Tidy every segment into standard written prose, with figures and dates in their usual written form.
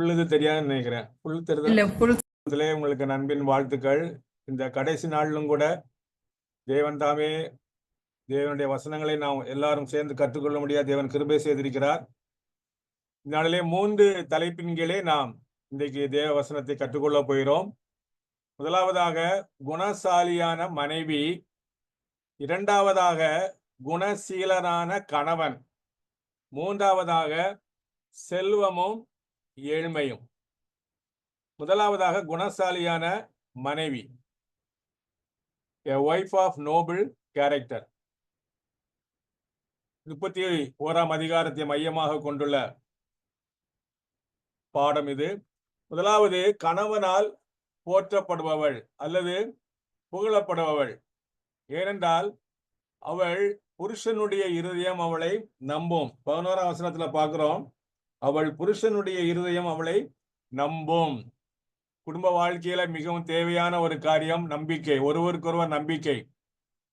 புல்லுது தெரியாதுன்னு நினைக்கிறேன். புல் தெரிதலே உங்களுக்கு நண்பின் வாழ்த்துக்கள். இந்த கடைசி நாளிலும் கூட தேவன் தாமே தேவனுடைய வசனங்களை நாம் எல்லாரும் சேர்ந்து கற்றுக்கொள்ள முடியாது தேவன் கிருபை செய்திருக்கிறார். இந்நாளிலே 3 தலைப்பின் கீழே நாம் இன்றைக்கு தேவ வசனத்தை கற்றுக்கொள்ள போகிறோம். முதலாவதாக குணசாலியான மனைவி, இரண்டாவதாக குணசீலனான கணவன், மூன்றாவதாக செல்வமும் ஏழ்மையும். முதலாவதாக குணசாலியான மனைவி, a wife of noble character. 31ஆம் அதிகாரத்தை மையமாக கொண்டுள்ள பாடம் இது. முதலாவது, கணவனால் போற்றப்படுபவள் அல்லது புகழப்படுபவள். ஏனென்றால் அவள் புருஷனுடைய இருதயம் அவளை நம்பும். 11ஆம் வசனத்துல பார்க்கிறோம், அவள் புருஷனுடைய இருதயம் அவளை நம்பும். குடும்ப வாழ்க்கையில மிகவும் தேவையான ஒரு காரியம் நம்பிக்கை, ஒருவருக்கொருவர் நம்பிக்கை.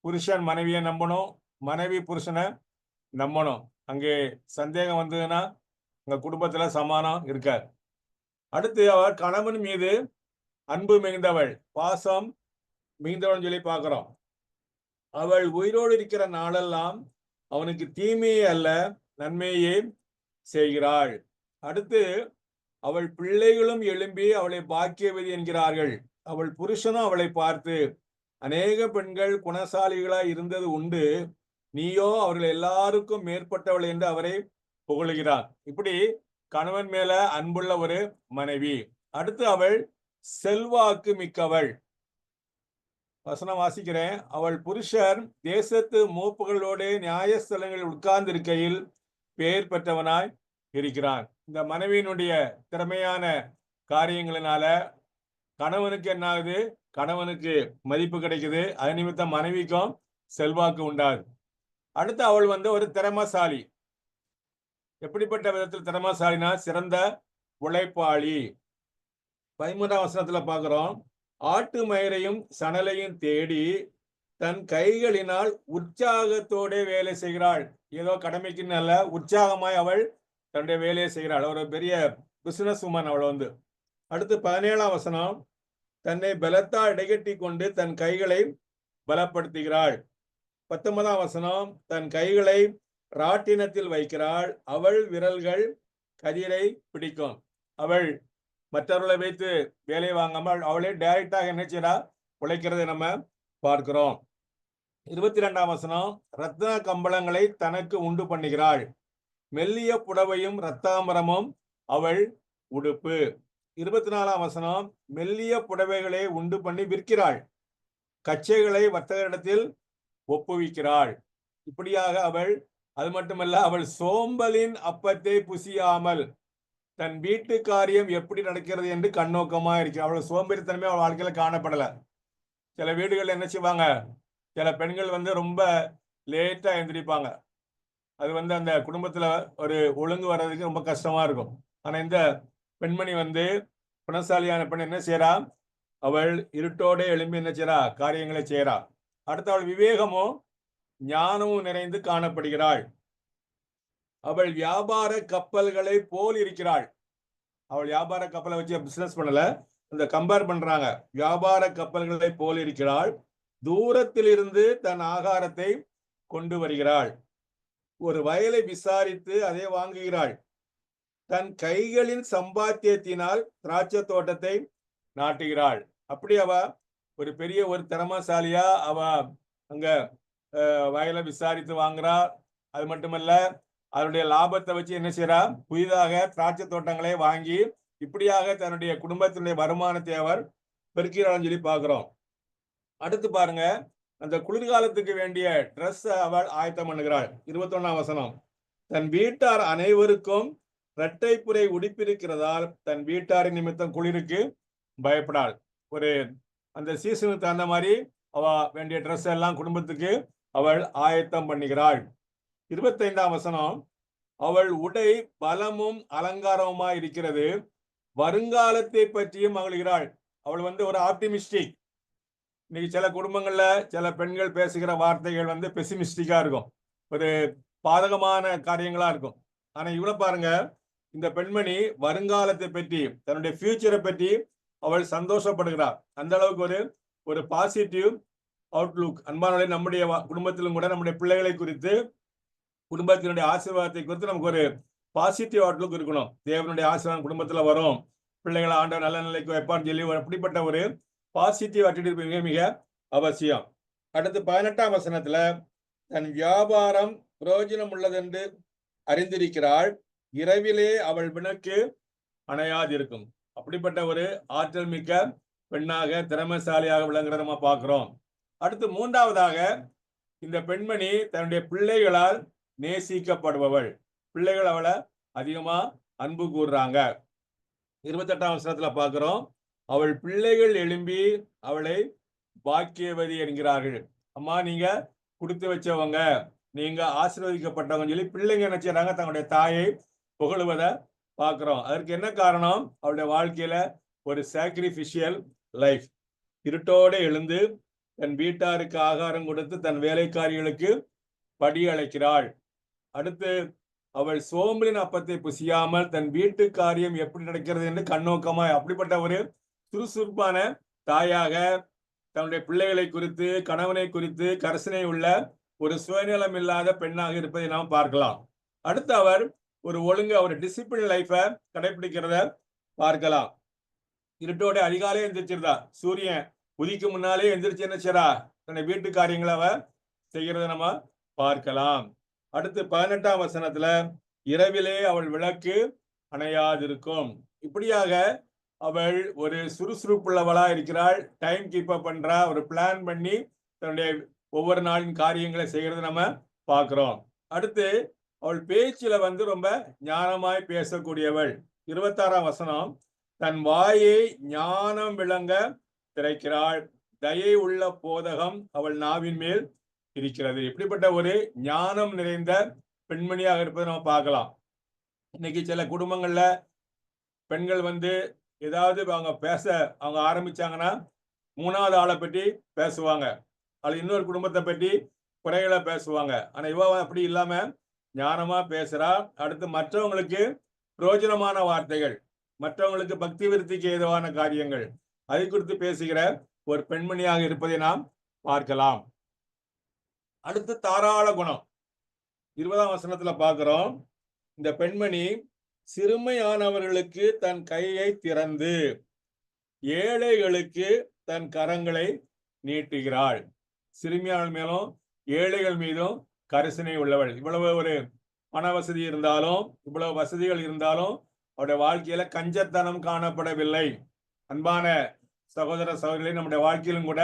புருஷன் மனைவியை நம்பணும், மனைவி புருஷனை நம்பணும். அங்கே சந்தேகம் வந்ததுன்னா உங்க குடும்பத்துல சமானம் இருக்காது. அடுத்து, அவர் கணவன் மீது அன்பு மிகுந்தவள், பாசம் மிகுந்தவள் சொல்லி பார்க்கிறோம். அவள் உயிரோடு இருக்கிற நாளெல்லாம் அவனுக்கு தீமையே அல்ல நன்மையே செய்கிறாள். அடுத்து, அவள் பிள்ளைகளும் எழும்பி அவளை பாக்கியவதி என்கிறார்கள். அவள் புருஷனும் அவளை பார்த்து, அநேக பெண்கள் குணசாலிகளாய் இருந்தது உண்டு, நீயோ அவர்கள் எல்லாருக்கும் மேற்பட்டவள் என்று அவரை புகழுகிறார். இப்படி கணவன் மேல அன்புள்ள ஒரு மனைவி. அடுத்து, அவள் செல்வாக்கு மிக்கவள். வசனம் வாசிக்கிறேன். அவள் புருஷர் தேசத்து மூப்புகளோடு நியாயஸ்தலங்களில் உட்கார்ந்து இருக்கையில் பெயர் பெற்றவனாய் இருக்கிறான். இந்த மனைவியினுடைய திறமையான காரியங்களினால கணவனுக்கு என்ன ஆகுது? கணவனுக்கு மதிப்பு கிடைக்குது. அது நிமித்தம் மனைவிக்கும் செல்வாக்கு உண்டாது. அடுத்து, அவள் ஒரு திறமசாலி. எப்படிப்பட்ட விதத்தில் திறமசாலினா, சிறந்த உழைப்பாளி. 13ஆம் வசனத்துல பார்க்கிறோம், ஆட்டு மயிரையும் சணலையும் தேடி தன் கைகளினால் உற்சாகத்தோட வேலை செய்கிறாள். ஏதோ கடமைக்குன்னு அல்ல, உற்சாகமாய் அவள் தன்னுடைய வேலையை செய்கிறாள். ஒரு பெரிய பிசினஸ் உமன் அவள் அடுத்து 17ஆம் வசனம், தன்னை பலத்தால் இடைகட்டி கொண்டு தன் கைகளை பலப்படுத்துகிறாள். 19ஆம் வசனம், தன் கைகளை ராட்டினத்தில் வைக்கிறாள், அவள் விரல்கள் கதிரை பிடிக்கும். அவள் மற்றவர்களை வைத்து வேலை வாங்காமல் அவளே டைரக்டாக என்ன செய்யறா? உழைக்கிறதை நம்ம பார்க்கிறோம். 22ஆம் வசனம், ரத்ன கம்பளங்களை தனக்கு உண்டு பண்ணுகிறாள், மெல்லிய புடவையும் ரத்தாம்பரமும் அவள் உடுப்பு. 24ஆம் வசனம், மெல்லிய புடவைகளை உண்டு பண்ணி விற்கிறாள், கச்சைகளை வர்த்தகரிடத்தில் ஒப்புவிக்கிறாள். இப்படியாக அவள், அது மட்டுமல்ல, அவள் சோம்பலின் அப்பத்தை புசியாமல் தன் வீட்டு காரியம் எப்படி நடக்கிறது என்று கண்ணோக்கமா இருக்கிறாள். அவள் சோம்பேறித்தனமே அவள் வாழ்க்கையில காணப்படல. சில வீடுகள் என்ன செய்வாங்க, சில பெண்கள் ரொம்ப லேட்டா எழுந்திரிப்பாங்க. அது அந்த குடும்பத்துல ஒரு ஒழுங்கு வர்றதுக்கு ரொம்ப கஷ்டமா இருக்கும். ஆனா இந்த பெண்மணி குணசாலியான பெண் என்ன செய்யறா? அவள் இருட்டோட எழும்பி என்ன செய்யறா? காரியங்களை செய்யறா. அடுத்து, அவள் விவேகமும் ஞானமும் நிறைந்து காணப்படுகிறாள். அவள் வியாபார கப்பல்களை போல் இருக்கிறாள். அவள் வியாபார கப்பலை வச்சு பிசினஸ் பண்ணல, அந்த கம்பேர் பண்றாங்க. வியாபார கப்பல்களை போல் இருக்கிறாள், தூரத்தில் இருந்து தன் ஆகாரத்தை கொண்டு வருகிறாள், ஒரு வயலை விசாரித்து அதை வாங்குகிறாள், தன் கைகளின் சம்பாத்தியத்தினால் திராட்சை தோட்டத்தை நாட்டுகிறாள். அப்படி அவ ஒரு பெரிய ஒரு திறமசாலியா அவ அங்க வயலை விசாரித்து வாங்குறா. அது மட்டுமல்ல, அதனுடைய லாபத்தை வச்சு என்ன செய்யறா? புதிதாக திராட்சை தோட்டங்களை வாங்கி இப்படியாக தன்னுடைய குடும்பத்தினுடைய வருமானத்தை அவர் பெருக்கிறான்னு சொல்லி பார்க்கிறோம். அடுத்து பாருங்க, அந்த குளிர்காலத்துக்கு வேண்டிய ட்ரெஸ் அவள் ஆயத்தம் பண்ணுகிறாள். 21ஆம் வசனம், தன் வீட்டார் அனைவருக்கும் இரட்டைப்புரை உடுப்பிருக்கிறதால் தன் வீட்டாரின் நிமித்தம் குளிருக்கு பயப்படாள். ஒரு அந்த சீசனுக்கு தகுந்த மாதிரி அவ வேண்டிய ட்ரெஸ் எல்லாம் குடும்பத்துக்கு அவள் ஆயத்தம் பண்ணுகிறாள். 25ஆம் வசனம், அவள் உடை பலமும் அலங்காரமுமா இருக்கிறது, வருங்காலத்தை பற்றியும் மகிழ்கிறாள். அவள் ஒரு ஆப்டிமிஸ்டிக். இன்னைக்கு சில குடும்பங்கள்ல சில பெண்கள் பேசுகிற வார்த்தைகள் பெசிமிஸ்டிக்கா இருக்கும், ஒரு பாதகமான காரியங்களா இருக்கும். ஆனா இவளை பாருங்க, இந்த பெண்மணி வருங்காலத்தை பற்றி, தன்னுடைய ஃபியூச்சரை பற்றி அவள் சந்தோஷப்படுகிறார். அந்த அளவுக்கு ஒரு பாசிட்டிவ் அவுட்லுக். அன்பானவர்களே, நம்முடைய குடும்பத்திலும் கூட நம்முடைய பிள்ளைகளை குறித்து, குடும்பத்தினுடைய ஆசீர்வாதத்தை குறித்து நமக்கு ஒரு பாசிட்டிவ் அவுட்லுக் இருக்கணும். தேவனுடைய ஆசீர்வாதம் குடும்பத்துல வரும், பிள்ளைகளை ஆண்டவர் நல்ல நிலைக்கு வைப்பான்னு சொல்லி அப்படிப்பட்ட ஒரு பாசிட்டிவ் அட்டிட்யூட் மிக மிக அவசியம். அடுத்து 18ஆம் வசனத்துல, தன் வியாபாரம் பிரயோஜனம் உள்ளதென்று அறிந்திருக்கிறாள், இரவிலே அவள் விளக்கு அணையாதிருக்கும். அப்படிப்பட்ட ஒரு ஆற்றல் மிக்க பெண்ணாக, திறமைசாலியாக விளங்குறத நம்ம பார்க்கிறோம். அடுத்து 3ஆவதாக, இந்த பெண்மணி தன்னுடைய பிள்ளைகளால் நேசிக்கப்படுபவள். பிள்ளைகள் அவளை அதிகமா அன்பு கூறுறாங்க. 28ஆம் வசனத்துல பார்க்கிறோம், அவள் பிள்ளைகள் எழும்பி அவளை பாக்கியவதி என்கிறார்கள். அம்மா, நீங்க கொடுத்து வச்சவங்க, நீங்க ஆசீர்வதிக்கப்பட்டவங்க சொல்லி பிள்ளைங்க என்ன செய்றாங்க, தங்களுடைய தாயை புகழுவதை பார்க்கிறோம். அதற்கு என்ன காரணம்? அவளுடைய வாழ்க்கையில ஒரு சாக்ரிஃபிஷியல் லைஃப். இருட்டோடு எழுந்து தன் வீட்டாருக்கு ஆகாரம் கொடுத்து தன் வேலைக்காரிகளுக்கு படி அழைக்கிறாள். அடுத்து, அவள் சோம்பலின் அப்பத்தை புசியாமல் தன் வீட்டு காரியம் எப்படி நடக்கிறது என்று கண்ணோக்கமாய், அப்படிப்பட்ட ஒரு சுறுசுறுப்பான தாயாக, தன்னுடைய பிள்ளைகளை குறித்து, கணவனை குறித்து கரிசனை உள்ள ஒரு சுயநலம் இல்லாத பெண்ணாக இருப்பதை நாம் பார்க்கலாம். அடுத்து, அவர் ஒரு டிசிப்ளின் லைஃபை கடைபிடிக்கிறத பார்க்கலாம். இருட்டோட அதிகாலை எந்திரிச்சிருந்தா, சூரியன் உதிக்கு முன்னாலே எந்திரிச்சு என்ன செய்றா, தன்னுடைய வீட்டு காரியங்களை அவ செய்கிறத நம்ம பார்க்கலாம். அடுத்து 18ஆம் வசனத்துல, இரவிலே அவள் விளக்கு அணையாதிருக்கும். இப்படியாக அவள் ஒரு சுறுசுறுப்புள்ளவளா இருக்கிறாள், டைம் கீப் அப் பண்றா, ஒரு பிளான் பண்ணி தன்னுடைய ஒவ்வொரு நாளின் காரியங்களை செய்கிறத நம்ம பார்க்கிறோம். அடுத்து, அவள் பேச்சுல ரொம்ப ஞானமாய் பேசக்கூடியவள். 26ஆம் வசனம், தன் வாயை ஞானம் விளங்க திறக்கிறாள், தயை உள்ள போதகம் அவள் நாவின் மேல் இருக்கிறது. இப்படிப்பட்ட ஒரு ஞானம் நிறைந்த பெண்மணியாக இருப்பதை நம்ம பார்க்கலாம். இன்னைக்கு சில குடும்பங்கள்ல பெண்கள் ஏதாவது அவங்க ஆரம்பிச்சாங்கன்னா 3வது ஆளை பற்றி பேசுவாங்க, அது இன்னொரு குடும்பத்தை பற்றி குறைகளை பேசுவாங்க. ஆனா இவ அப்படி இல்லாம ஞானமா பேசுறா. அடுத்து, மற்றவங்களுக்கு பிரயோஜனமான வார்த்தைகள், மற்றவங்களுக்கு பக்தி விருத்திக்கு ஏதுவான காரியங்கள், அதை குறித்து பேசுகிற ஒரு பெண்மணியாக இருப்பதை நாம் பார்க்கலாம். அடுத்து, தாராள குணம். 20ஆம் வசனத்துல பார்க்கிறோம், இந்த பெண்மணி சிறுமையானவர்களுக்கு தன் கையை திறந்து ஏழைகளுக்கு தன் கரங்களை நீட்டுகிறாள். சிறுமியாளர் மேலும் ஏழைகள் மீதும் கரிசனை உள்ளவள். இவ்வளவு ஒரு பண வசதி இருந்தாலும், இவ்வளவு வசதிகள் இருந்தாலும் அவருடைய வாழ்க்கையில கஞ்சத்தனம் காணப்படவில்லை. அன்பான சகோதர சகோதரிகளை, நம்முடைய வாழ்க்கையிலும் கூட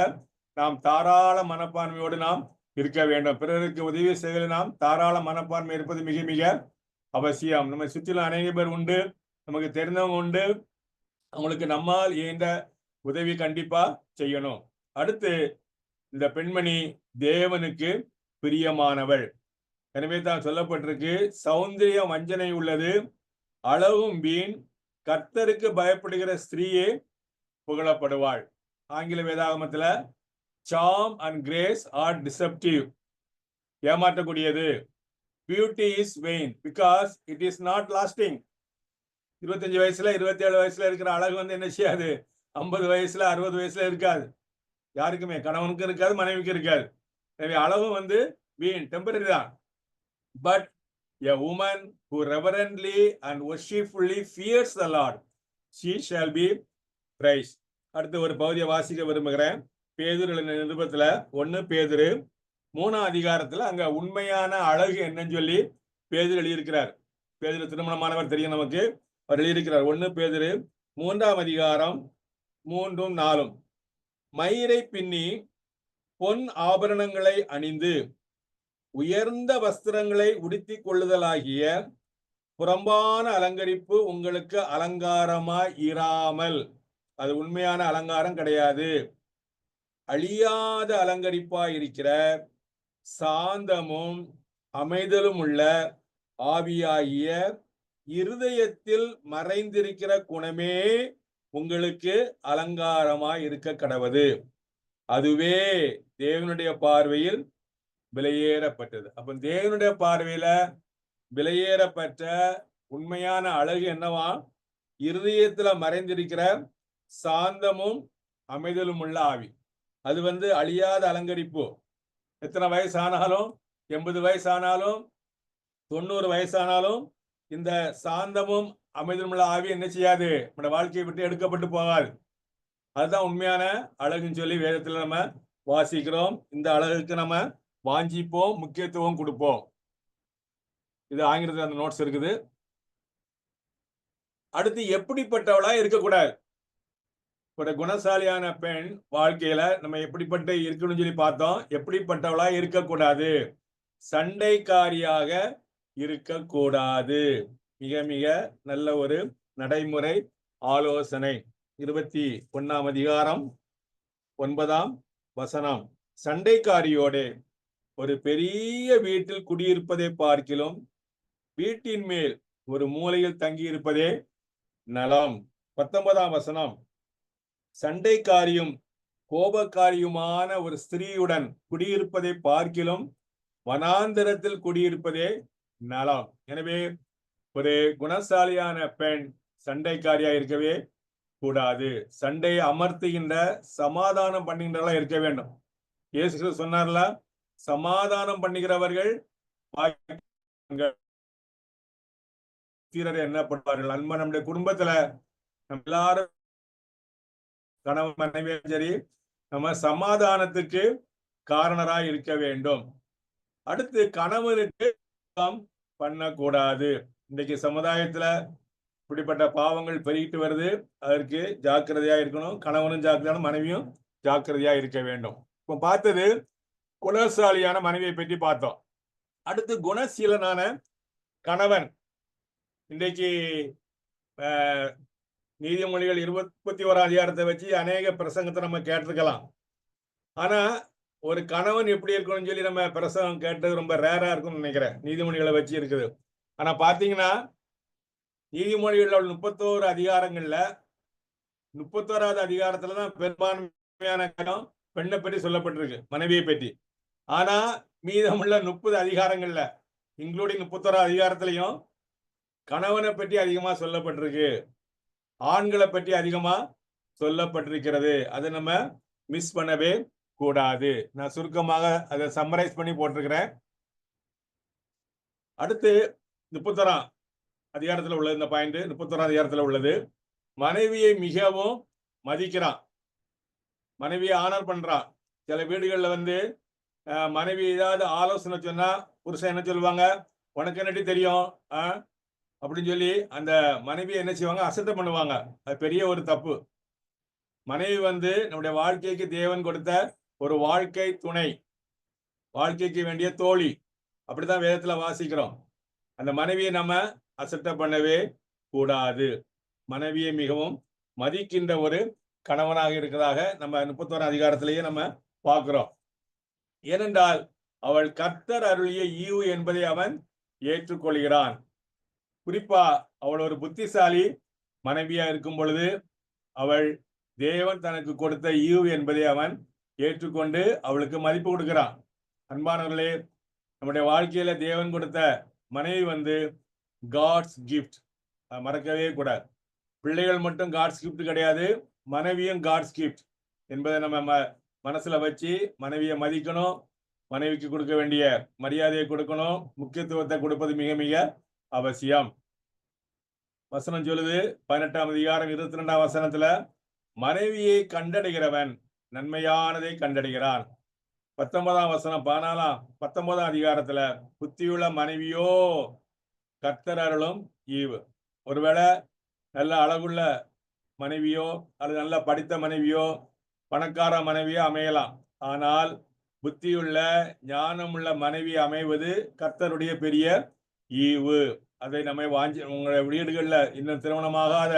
நாம் தாராள மனப்பான்மையோடு நாம் இருக்க வேண்டும். பிறருக்கு உதவி செய்வதில் நாம் தாராள மனப்பான்மை இருப்பது மிக மிக அவசியம். நம்ம சுற்றிலும் அநேக பேர் உண்டு, நமக்கு தெரிந்தவங்க உண்டு, அவங்களுக்கு நம்மால் இயன்ற உதவி கண்டிப்பா செய்யணும். அடுத்து, இந்த பெண்மணி தேவனுக்கு பிரியமானவள். எனவே தான் சொல்லப்பட்டிருக்கு, சௌந்தரியம் வஞ்சனை உள்ளது, அழகும் வீண், கர்த்தருக்கு பயப்படுகிற ஸ்திரீயே புகழப்படுவாள். ஆங்கில வேதாகமத்துல charm and grace are deceptive, ஏமாற்றக்கூடியது. Beauty is vain because it is not lasting. 25 வயசுல 27 வயசுல இருக்கிற அழகு என்ன செய்யாது, 50 வயசுல 60 வயசுல இருக்காது. யாருக்குமே, கணவனுக்கும் இருக்காது, மனைவிக்கும் இருக்காது. எனவே அழகும் வீண், டெம்பரரி தான். But a woman who reverently and worshipfully fears the Lord, she shall be praised. அடுத்து ஒரு பகுதியை வாசிக்க விரும்புகிறேன். பேதுரு நிருபத்துல 1 பேதுரு 3ஆம் அதிகாரத்துல அங்க உண்மையான அழகு என்னன்னு சொல்லி பேதுரு எழுதியிருக்கிறார். பேதுரு திருமணமானவர் தெரியும் நமக்கு, அவர் எழுதியிருக்கிறார். 1 பேதுரு 3ஆம் அதிகாரம் 3ம் 4ம், மயிரை பின்னி பொன் ஆபரணங்களை அணிந்து உயர்ந்த வஸ்திரங்களை உடுத்திக் கொள்ளுதலாகிய புறம்பான அலங்கரிப்பு உங்களுக்கு அலங்காரமாய் இராமல், அது உண்மையான அலங்காரம் கிடையாது, அழியாத அலங்கரிப்பாய் இருக்கிற சாந்தமும் அமைதலும் உள்ள ஆவியாகிய இருதயத்தில் மறைந்திருக்கிற குணமே உங்களுக்கு அலங்காரமாய் இருக்க கடவது, அதுவே தேவனுடைய பார்வையில் விலையேறப்பட்டது. அப்ப தேவனுடைய பார்வையில விலையேறப்பட்ட உண்மையான அழகு என்னவா? இருதயத்துல மறைந்திருக்கிற சாந்தமும் அமைதலும் உள்ள ஆவி. அது அழியாத அலங்கரிப்பு. எத்தனை வயசானாலும், 80 வயசானாலும், 90 வயசானாலும் இந்த சாந்தமும் அமைதலும் உள்ள ஆவி என்ன செய்யாது? நம்ம வாழ்க்கையை விட்டு எடுக்கப்பட்டு போகாது. அதுதான் உண்மையான அழகுன்னு சொல்லி வேதத்துல நம்ம வாசிக்கிறோம். இந்த அழகுக்கு நம்ம வாஞ்சிப்போம், முக்கியத்துவம் கொடுப்போம். இது ஆங்கிலத்தில் அந்த நோட்ஸ் இருக்குது. அடுத்து எப்படிப்பட்டவளா இருக்கக்கூடாது? ஒரு குணசாலியான பெண் வாழ்க்கையில நம்ம எப்படிப்பட்ட இருக்கணும்னு சொல்லி பார்த்தோம். எப்படிப்பட்டவளா இருக்கக்கூடாது? சண்டைக்காரியாக இருக்கக்கூடாது. மிக மிக நல்ல ஒரு நடைமுறை ஆலோசனை. 21ஆம் அதிகாரம் 9ஆம் வசனம். சண்டைக்காரியோடே ஒரு பெரிய வீட்டில் குடியிருப்பதை பார்க்கிலும் வீட்டின் மேல் ஒரு மூலையில் தங்கியிருப்பதே நலம். 19ஆம் வசனம். சண்டைக்காரியும் கோபக்காரியுமான ஒரு ஸ்திரீயுடன் குடியிருப்பதை பார்க்கிலும் வனாந்தரத்தில் குடியிருப்பதே நலம். எனவே ஒரு குணசாலியான பெண் சண்டைக்காரியா இருக்கவே கூடாது. சண்டையை அமர்த்துகின்ற, சமாதானம் பண்ணுகின்றவர்களா இருக்க வேண்டும். இயேசு கிறிஸ்து சொன்னார்ல, சமாதானம் பண்ணுகிறவர்கள் தீரரை எண்ணப்படுவார்கள். அன்பா, நம்முடைய குடும்பத்துல நம்ம எல்லாரும் கணவன் மனைவியும் சரி, நம்ம சமாதானத்துக்கு காரணராய் இருக்க வேண்டும். அடுத்து கணவனுக்கு பண்ணக்கூடாது. இன்னைக்கு சமுதாயத்துல இப்படிப்பட்ட பாவங்கள் பெருகிட்டு வருது. அதற்கு ஜாக்கிரதையா இருக்கணும். கணவனும் ஜாக்கிரதையான, மனைவியும் ஜாக்கிரதையா இருக்க வேண்டும். இப்ப பார்த்தது குணசாலியான மனைவியை பற்றி பார்த்தோம். அடுத்து குணசீலனான கணவன். இன்றைக்கு நீதிமொழிகள் 21ஆம் அதிகாரத்தை வச்சு அநேக பிரசங்கத்தை நம்ம கேட்டிருக்கலாம். ஆனா ஒரு கணவன் எப்படி இருக்கணும்னு சொல்லி நம்ம பிரசங்கம் கேட்டது ரொம்ப ரேரா இருக்கும்னு நினைக்கிறேன். நீதிமொழிகளை வச்சு இருக்குது. ஆனா பாத்தீங்கன்னா நீதிமொழிகள் 31 அதிகாரங்கள்ல 31வது அதிகாரத்துலதான் பெரும்பான்மையான காலம் பெண்ணை பற்றி சொல்லப்பட்டிருக்கு, மனைவியை பற்றி. ஆனா மீதமுள்ள 30 அதிகாரங்கள்ல, இன்க்ளூடிங் 31வது அதிகாரத்திலையும் கணவனை பற்றி அதிகமா சொல்லப்பட்டிருக்கு, ஆண்களை பற்றி அதிகமா சொல்லப்பட்டிருக்கிறது. அதை நம்ம மிஸ் பண்ணவே கூடாது. நான் சுருக்கமாக அதை சம்மரைஸ் பண்ணி போட்டிருக்கிறேன். அடுத்து 31ஆம் அதிகாரத்தில் உள்ளது இந்த பாயிண்ட். 31ஆம் அதிகாரத்தில் உள்ளது. மனைவியை மிகவும் மதிக்கிறான், மனைவியை ஆனர் பண்றான். சில வீடுகள்ல மனைவி ஏதாவது ஆலோசனை சொன்னா புருஷன் என்ன சொல்லுவாங்க? உனக்கு என்னடி தெரியும் அப்படின்னு சொல்லி அந்த மனைவியை என்ன செய்வாங்க? அசட்டை பண்ணுவாங்க. அது பெரிய ஒரு தப்பு. மனைவி நம்முடைய வாழ்க்கைக்கு தேவன் கொடுத்த ஒரு வாழ்க்கை துணை, வாழ்க்கைக்கு வேண்டிய தோழி. அப்படித்தான் வேதத்துல வாசிக்கிறோம். அந்த மனைவியை நம்ம அசட்டை பண்ணவே கூடாது. மனைவியை மிகவும் மதிக்கின்ற ஒரு கணவனாக இருக்கிறதாக நம்ம 31ஆம் அதிகாரத்திலேயே நம்ம பார்க்கிறோம். ஏனென்றால் அவள் கர்த்தர் அருளிய ஈவு என்பதை அவன் ஏற்றுக்கொள்கிறான். குறிப்பா அவள் ஒரு புத்திசாலி மனைவியா இருக்கும் பொழுது அவள் தேவன் தனக்கு கொடுத்த ஈவு என்பதை அவன் ஏற்றுக்கொண்டு அவளுக்கு மதிப்பு கொடுக்கிறான். அன்பானவர்களே, நம்முடைய வாழ்க்கையில தேவன் கொடுத்த மனைவி காட்ஸ் கிஃப்ட். மறக்கவே கூடாது. பிள்ளைகள் மட்டும் காட்ஸ் கிஃப்ட் கிடையாது, மனைவியும் காட்ஸ் கிஃப்ட் என்பதை நம்ம மனசுல வச்சு மனைவியை மதிக்கணும். மனைவிக்கு கொடுக்க வேண்டிய மரியாதையை கொடுக்கணும். முக்கியத்துவத்தை கொடுப்பது மிக மிக அவசியம். வசனம் சொல்லுது, 18ஆம் அதிகாரம் 22ஆம் வசனத்துல, மனைவியை கண்டடைகிறவன் நன்மையானதை கண்டடைகிறான். 19ஆம் வசனம் 19ஆம் அதிகாரத்துல, புத்தியுள்ள மனைவியோ கர்த்தர் அருளும் ஈவு. ஒருவேளை நல்ல அழகுள்ள மனைவியோ அல்லது நல்ல படித்த மனைவியோ பணக்கார மனைவியோ அமையலாம். ஆனால் புத்தியுள்ள ஞானமுள்ள மனைவி அமைவது கர்த்தருடைய பெரிய ஈவு. அதை நம்ம உங்களுடைய வீடுகள்ல இன்னும் திருமணமாகாத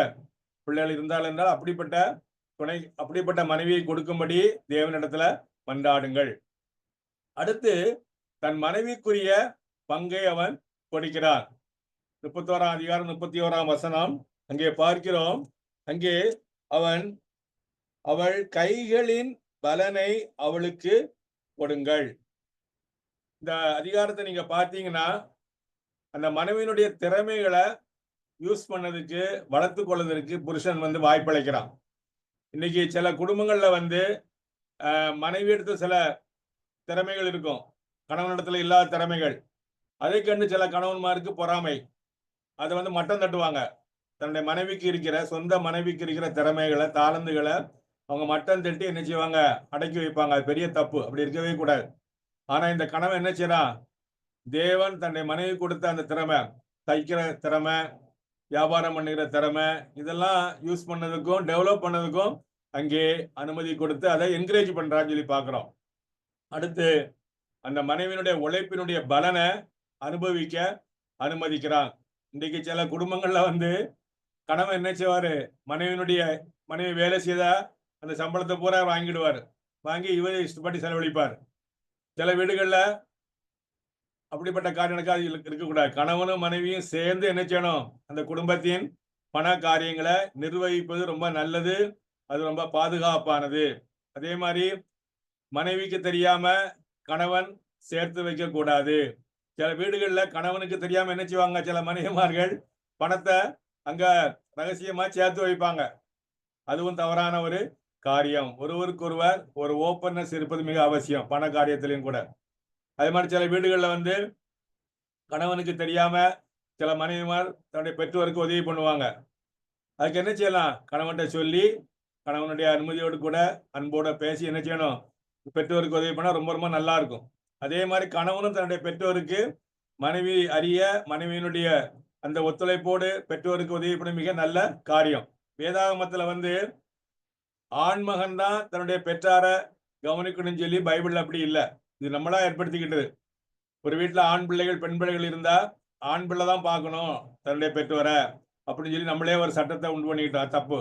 பிள்ளைகள் இருந்தால் என்றால் அப்படிப்பட்ட மனைவியை கொடுக்கும்படி தேவனிடத்துல மன்றாடுங்கள். அடுத்து தன் மனைவிக்குரிய பங்கை அவன் கொடுக்கிறான். 31ஆம் அதிகாரம் 31ஆம் வசனம் அங்கே பார்க்கிறோம். அங்கே அவள் கைகளின் பலனை அவளுக்கு கொடுங்கள். இந்த அதிகாரத்தை நீங்க பார்த்தீங்கன்னா அந்த மனைவியினுடைய திறமைகளை யூஸ் பண்ணதுக்கு, வளர்த்து கொள்வதற்கு புருஷன் வாய்ப்பளிக்கிறான். இன்னைக்கு சில குடும்பங்கள்ல மனைவி எடுத்த சில திறமைகள் இருக்கும், கணவனிடத்துல இல்லாத திறமைகள். அதை கண்டு சில கணவன்மாருக்கு பொறாமை. அதை மட்டம் தட்டுவாங்க. தன்னுடைய மனைவிக்கு இருக்கிற, சொந்த மனைவிக்கு இருக்கிற திறமைகளை, தாளந்துகளை அவங்க மட்டம் தட்டி என்ன செய்வாங்க, அடக்கி வைப்பாங்க. அது பெரிய தப்பு. அப்படி இருக்கவே கூடாது. ஆனா இந்த கணவன் என்ன செய்யறான், தேவன் தன்னுடைய மனைவி கொடுத்த அந்த திறமை, தைக்கிற திறமை, வியாபாரம் பண்ணுகிற திறமை, இதெல்லாம் யூஸ் பண்ணதுக்கும் டெவலப் பண்ணதுக்கும் அங்கே அனுமதி கொடுத்து அதை என்கரேஜ் பண்றான்னு சொல்லி பார்க்கிறோம். அடுத்து அந்த மனைவியினுடைய உழைப்பினுடைய பலனை அனுபவிக்க அனுமதிக்கிறான். இன்றைக்கு சில குடும்பங்கள்ல கணவன் என்ன செய்வாரு, மனைவி வேலை செய்தா அந்த சம்பளத்தை பூரா வாங்கிடுவார். வாங்கி இவர் இஷ்டப்பட்டு செலவழிப்பார். சில வீடுகள்ல அப்படிப்பட்ட காரியங்களுக்கு இருக்கக்கூடாது. கணவனும் மனைவியும் சேர்ந்து என்ன செய்யணும், அந்த குடும்பத்தின் பண காரியங்களை நிர்வகிப்பது ரொம்ப நல்லது. அது ரொம்ப பாதுகாப்பானது. அதே மாதிரி மனைவிக்கு தெரியாம கணவன் சேர்த்து வைக்க கூடாது. சில வீடுகள்ல கணவனுக்கு தெரியாம என்ன செய்வாங்க, சில மனைவிமார்கள் பணத்தை அங்க ரகசியமா சேர்த்து வைப்பாங்க. அதுவும் தவறான ஒரு காரியம். ஒருவருக்கொருவர் ஒரு ஓப்பன்னஸ் இருப்பது மிக அவசியம், பண காரியத்திலையும் கூட. அதே மாதிரி சில வீடுகள்ல கணவனுக்கு தெரியாம சில மனைவிமார் தன்னுடைய பெற்றோருக்கு உதவி பண்ணுவாங்க. அதுக்கு என்ன செய்யலாம், கணவன்கிட்ட சொல்லி கணவனுடைய அனுமதியோடு கூட அன்போட பேசி என்ன செய்யணும், பெற்றோருக்கு உதவி பண்ணா ரொம்ப ரொம்ப நல்லா இருக்கும். அதே மாதிரி கணவனும் தன்னுடைய பெற்றோருக்கு மனைவி அறிய, மனைவியினுடைய அந்த ஒத்துழைப்போடு பெற்றோருக்கு உதவி பண்ண மிக நல்ல காரியம். வேதாகமத்துல ஆண்மகன் தான் தன்னுடைய பெற்றார கவனிக்கணும்னு சொல்லி பைபிள் அப்படி இல்லை. இது நம்மளா ஏற்படுத்திக்கிட்டது. ஒரு வீட்டுல ஆண் பிள்ளைகள் பெண் பிள்ளைகள் இருந்தா ஆண் பிள்ளை தான் பார்க்கணும் தன்னுடைய பெற்றோரை அப்படின்னு சொல்லி நம்மளே ஒரு சட்டத்தை உண்டு பண்ணிக்கிட்டோம். தப்பு.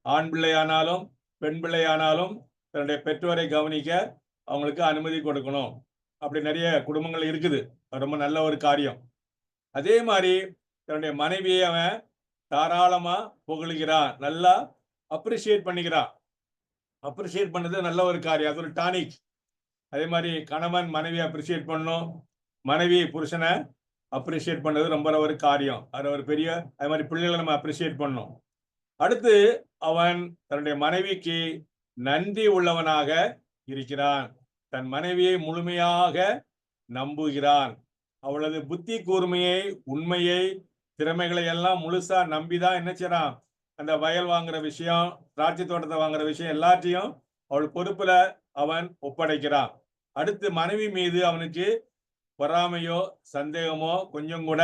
ஆண் பிள்ளையானாலும் பெண் பிள்ளையானாலும் தன்னுடைய பெற்றோரை கவனிக்க அவங்களுக்கு அனுமதி கொடுக்கணும். அப்படி நிறைய குடும்பங்கள் இருக்குது. ரொம்ப நல்ல ஒரு காரியம். அதே மாதிரி தன்னுடைய மனைவியை அவன் தாராளமா புகழுகிறான், நல்லா அப்ரிஷியேட் பண்ணிக்கிறான். அப்ரிஷியேட் பண்ணது நல்ல ஒரு காரியம், அது ஒரு டானிக். அதே மாதிரி கணவன் மனைவி அப்ரிஷியேட் பண்ணணும், மனைவி புருஷனை அப்ரிஷியேட் பண்ணது ரொம்ப ஒரு காரியம். அது ஒரு பெரிய, அதே மாதிரி பிள்ளைகளை நம்ம அப்ரிஷியேட் பண்ணணும். அடுத்து அவன் தன்னுடைய மனைவிக்கு நன்றி உள்ளவனாக இருக்கிறான். தன் மனைவியை முழுமையாக நம்புகிறான். அவளது புத்தி கூர்மையை, உண்மையை, திறமைகளை எல்லாம் முழுசா நம்பிதான் என்ன செய்யறான், அந்த வயல் வாங்குற விஷயம், திராட்சை தோட்டத்தை வாங்குற விஷயம் எல்லாத்தையும் அவள் பொறுப்புல அவன் ஒப்படைக்கிறான். அடுத்து மனைவி மீது அவனுக்கு பொறாமையோ சந்தேகமோ கொஞ்சம் கூட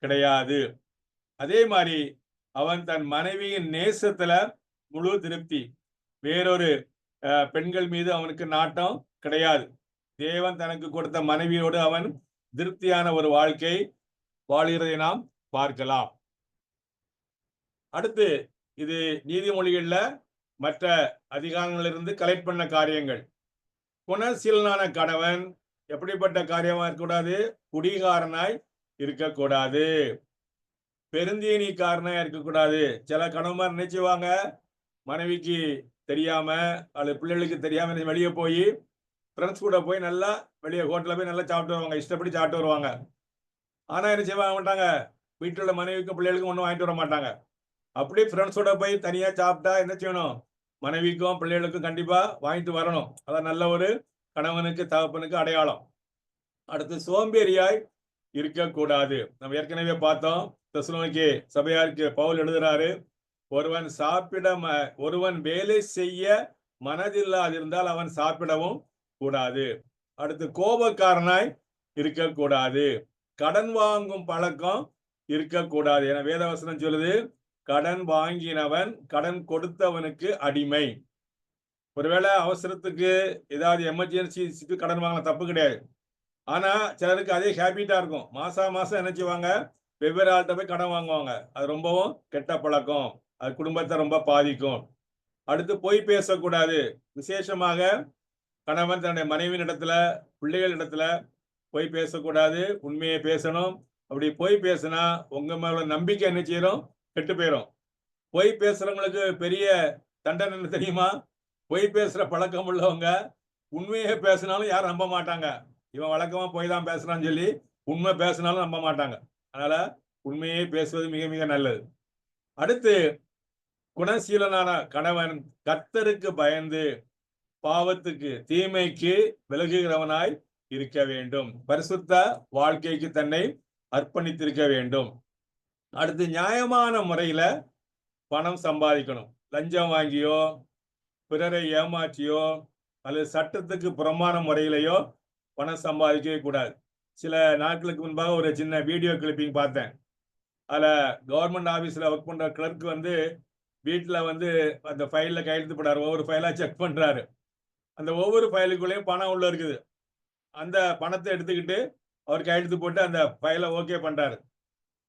கிடையாது. அதே மாதிரி அவன் தன் மனைவியின் நேசத்துல முழு திருப்தி. வேறொரு பெண்கள் மீது அவனுக்கு நாட்டம் கிடையாது. தேவன் தனக்கு கொடுத்த மனைவியோடு அவன் திருப்தியான ஒரு வாழ்க்கை வாழ்கிறதை நாம் பார்க்கலாம். அடுத்து இது நீதிமொழிகள்ல மற்ற அதிகாரங்களிலிருந்து கலெக்ட் பண்ண காரியங்கள். குணசீலனான கணவன் எப்படிப்பட்ட காரியமா இருக்கக்கூடாது, குடிகாரனாய் இருக்கக்கூடாது, பெருந்தீனிக்காரனா இருக்கக்கூடாது. சில கணவன்மார் நினைச்சுவாங்க, மனைவிக்கு தெரியாம அல்லது பிள்ளைகளுக்கு தெரியாம வெளியே போய் ஃப்ரெண்ட்ஸ் கூட போய் நல்லா வெளியே ஹோட்டலில் போய் நல்லா சாப்பிட்டு வருவாங்க, இஷ்டப்படி சாப்பிட்டு வருவாங்க. ஆனா என்ன செய்வாங்க மாட்டாங்க, வீட்டில் உள்ள மனைவிக்கும் பிள்ளைகளுக்கும் ஒன்றும் வாங்கிட்டு வர மாட்டாங்க. அப்படி ஃப்ரெண்ட்ஸோட போய் தனியா சாப்பிட்டா என்ன செய்யணும், மனைவிக்கும் பிள்ளைகளுக்கும் கண்டிப்பா வாங்கிட்டு வரணும். அதான் நல்ல ஒரு கணவனுக்கு தகப்பனுக்கு அடையாளம். அடுத்து சோம்பேறியாய் இருக்கக்கூடாது. நம்ம ஏற்கனவே பார்த்தோம், தெசலோனிக்கே சபையாருக்கு பவுல் எழுதுறாரு, ஒருவன் வேலை செய்ய மனதில்லாதிருந்தால் அவன் சாப்பிடவும் கூடாது. அடுத்து கோபக்காரனாய் இருக்கக்கூடாது. கடன் வாங்கும் பழக்கம் இருக்கக்கூடாது. என வேதவசனம் சொல்லுது, கடன் வாங்கினவன் கடன் கொடுத்தவனுக்கு அடிமை. ஒருவேளை அவசரத்துக்கு ஏதாவது எமர்ஜென்சி கடன் வாங்கின தப்பு கிடையாது. ஆனா சிலருக்கு அதே ஹேபிட்டா இருக்கும். மாசம் என்ன செய்வாங்க, வெவ்வேறு ஆள்கிட்ட போய் கடன் வாங்குவாங்க. அது ரொம்பவும் கெட்ட பழக்கம். அது குடும்பத்தை ரொம்ப பாதிக்கும். அடுத்து பொய் பேசக்கூடாது. விசேஷமாக கணவன் தன்னுடைய மனைவியின் இடத்துல, பிள்ளைகள் இடத்துல பொய் பேசக்கூடாது, உண்மையை பேசணும். அப்படி பொய் பேசினா உங்க மேல நம்பிக்கை என்ன செய்யறோம், கெட்டு போயிடும். பொய் பேசுறவங்களுக்கு பெரிய தண்டனை என்ன தெரியுமா, பொய் பேசுற பழக்கம் உள்ளவங்க உண்மையை பேசினாலும் யாரும் நம்ப மாட்டாங்க. இவன் வழக்கமா பொய் தான் பேசுறான்னு சொல்லி உண்மை பேசினாலும் நம்ப மாட்டாங்க. அதனால உண்மையை பேசுவது மிக மிக நல்லது. அடுத்து, குணசீலனான கணவன் கர்த்தருக்கு பயந்து பாவத்துக்கு தீமைக்கு விலகுகிறவனாய் இருக்க வேண்டும். பரிசுத்த வாழ்க்கைக்கு தன்னை அர்ப்பணித்திருக்க வேண்டும். அடுத்து, நியாயமான முறையில பணம் சம்பாதிக்கணும். லஞ்சம் வாங்கியோ, பிறரை ஏமாற்றியோ, அல்லது சட்டத்துக்கு புறம்பான முறையிலையோ பணம் சம்பாதிக்கவே கூடாது. சில நாட்களுக்கு முன்பாக ஒரு சின்ன வீடியோ கிளிப்பிங் பார்த்தேன். அதுல கவர்மெண்ட் ஆபீஸ்ல ஒர்க் பண்ற கிளர்க் வந்து வீட்டுல வந்து அந்த ஃபைல்ல கையெழுத்து போடாரு. ஒவ்வொரு ஃபைலா செக் பண்றாரு. அந்த ஒவ்வொரு ஃபைலுக்குள்ளேயும் பணம் உள்ள இருக்குது. அந்த பணத்தை எடுத்துக்கிட்டு அவர் கையெழுத்து போட்டு அந்த ஃபைலை ஓகே பண்றாரு.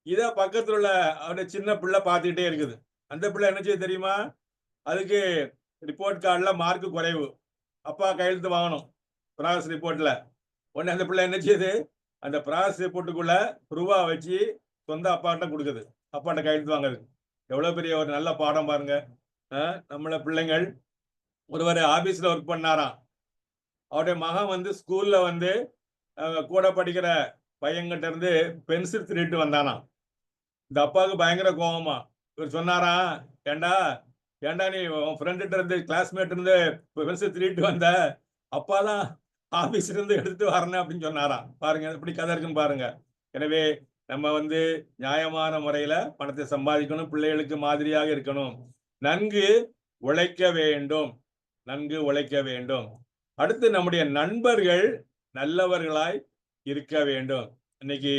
இத பக்கத்துல உள்ள அவருடைய சின்ன பிள்ளை பார்த்துக்கிட்டே இருக்குது. அந்த பிள்ளை என்ன செய்ய தெரியுமா? அதுக்கு ரிப்போர்ட் கார்டுல மார்க் குறைவு. அப்பா கையெழுத்து வாங்கணும் ப்ராசஸ் ரிப்போர்ட்ல. உடனே அந்த பிள்ளை என்ன செய்யுது? அந்த ப்ராசஸ் ரிப்போர்ட்டுக்குள்ள ரூபா வச்சு சொந்த அப்பாட்ட கொடுக்குது. அப்பாட்ட கையெழுத்து வாங்குது. எவ்வளவு பெரிய ஒரு நல்ல பாடம் பாருங்க. நம்மள பிள்ளைங்கள் ஒருவர் ஆபீஸ்ல ஒர்க் பண்ணாராம். அவருடைய மகன் வந்து ஸ்கூல்ல வந்து கூட படிக்கிற பையன்கிட்ட இருந்து பென்சில் திருட்டு வந்தானா. இந்த அப்பாவுக்கு பயங்கர கோபமா. இவர் சொன்னாரா, ஏண்டா ஏண்டா நீ உன் ஃப்ரெண்ட்கிட்ட இருந்து கிளாஸ்மேட் இருந்து பென்சில் திருட்டு வந்த, அப்பாதான் ஆபீஸ்ல இருந்து எடுத்துட்டு வரணும் அப்படின்னு சொன்னாராம். பாருங்க எப்படி கதை இருக்குன்னு பாருங்க. எனவே நம்ம வந்து நியாயமான முறையில பணத்தை சம்பாதிக்கணும், பிள்ளைகளுக்கு மாதிரியாக இருக்கணும், நன்கு உழைக்க வேண்டும், நன்கு உழைக்க வேண்டும். அடுத்து, நம்முடைய நண்பர்கள் நல்லவர்களாய் இருக்க வேண்டும். இன்னைக்கு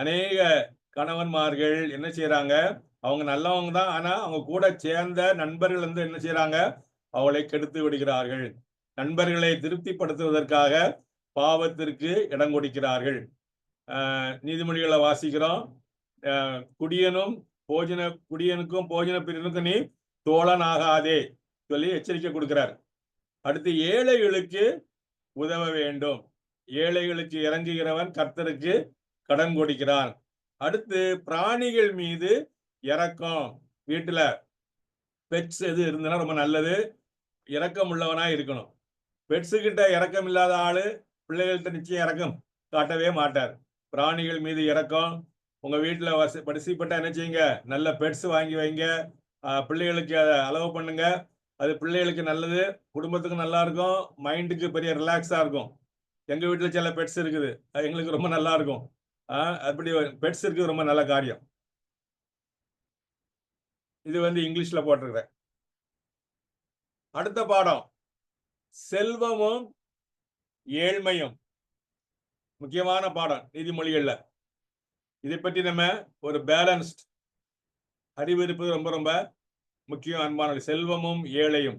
அநேக கணவன்மார்கள் என்ன செய்யறாங்க? அவங்க நல்லவங்க தான், ஆனா அவங்க கூட சேர்ந்த நண்பர்கள் வந்து என்ன செய்யறாங்க? அவளை கெடுத்து விடுகிறார்கள். நண்பர்களை திருப்திப்படுத்துவதற்காக பாவத்திற்கு இடம் கொடுக்கிறார்கள். நீதிமொழிகளை வாசிக்கிறோம். குடியனுக்கும் போஜன பிரியனுக்கும் நீ தோழன் ஆகாதே சொல்லி எச்சரிக்கை கொடுக்கிறார். அடுத்து, ஏழைகளுக்கு உதவ வேண்டும். ஏழைகளுக்கு இறங்குகிறவன் கர்த்தருக்கு கடன் கொடுக்கிறான். அடுத்து, பிராணிகள் மீது இரக்கம். வீட்டுல பெட்ஸ் எது இருந்தனா ரொம்ப நல்லது. இரக்கம் உள்ளவனா இருக்கணும். பெட்ஸு கிட்ட இரக்கம் இல்லாத ஆளு பிள்ளைகள்கிட்ட நிச்சயம் இரக்கம் காட்டவே மாட்டார். பிராணிகள் மீது இரக்கம். உங்க வீட்டுல வரிசைப்பட்ட என்ன செய்யுங்க? நல்ல பெட்ஸ் வாங்கி வைங்க. பிள்ளைகளுக்கு அதை அளவு பண்ணுங்க. அது பிள்ளைகளுக்கு நல்லது, குடும்பத்துக்கும் நல்லா இருக்கும், மைண்டுக்கு பெரிய ரிலாக்ஸா இருக்கும். எங்க வீட்டுல சில பெட்ஸ் இருக்குது, அது எங்களுக்கு ரொம்ப நல்லா இருக்கும். அப்படி பெட்ஸ் இருக்கு, ரொம்ப நல்ல காரியம். இது வந்து இங்கிலீஷ்ல போட்டிருக்கிறேன். அடுத்த பாடம், செல்வமும் ஏழ்மையும். முக்கியமான பாடம் நீதிமொழிகள்ல. இதை பற்றி நம்ம ஒரு பேலன்ஸ்ட் அறிவு இருப்பது ரொம்ப ரொம்ப முக்கியம். அன்பான செல்வமும் ஏழையும்,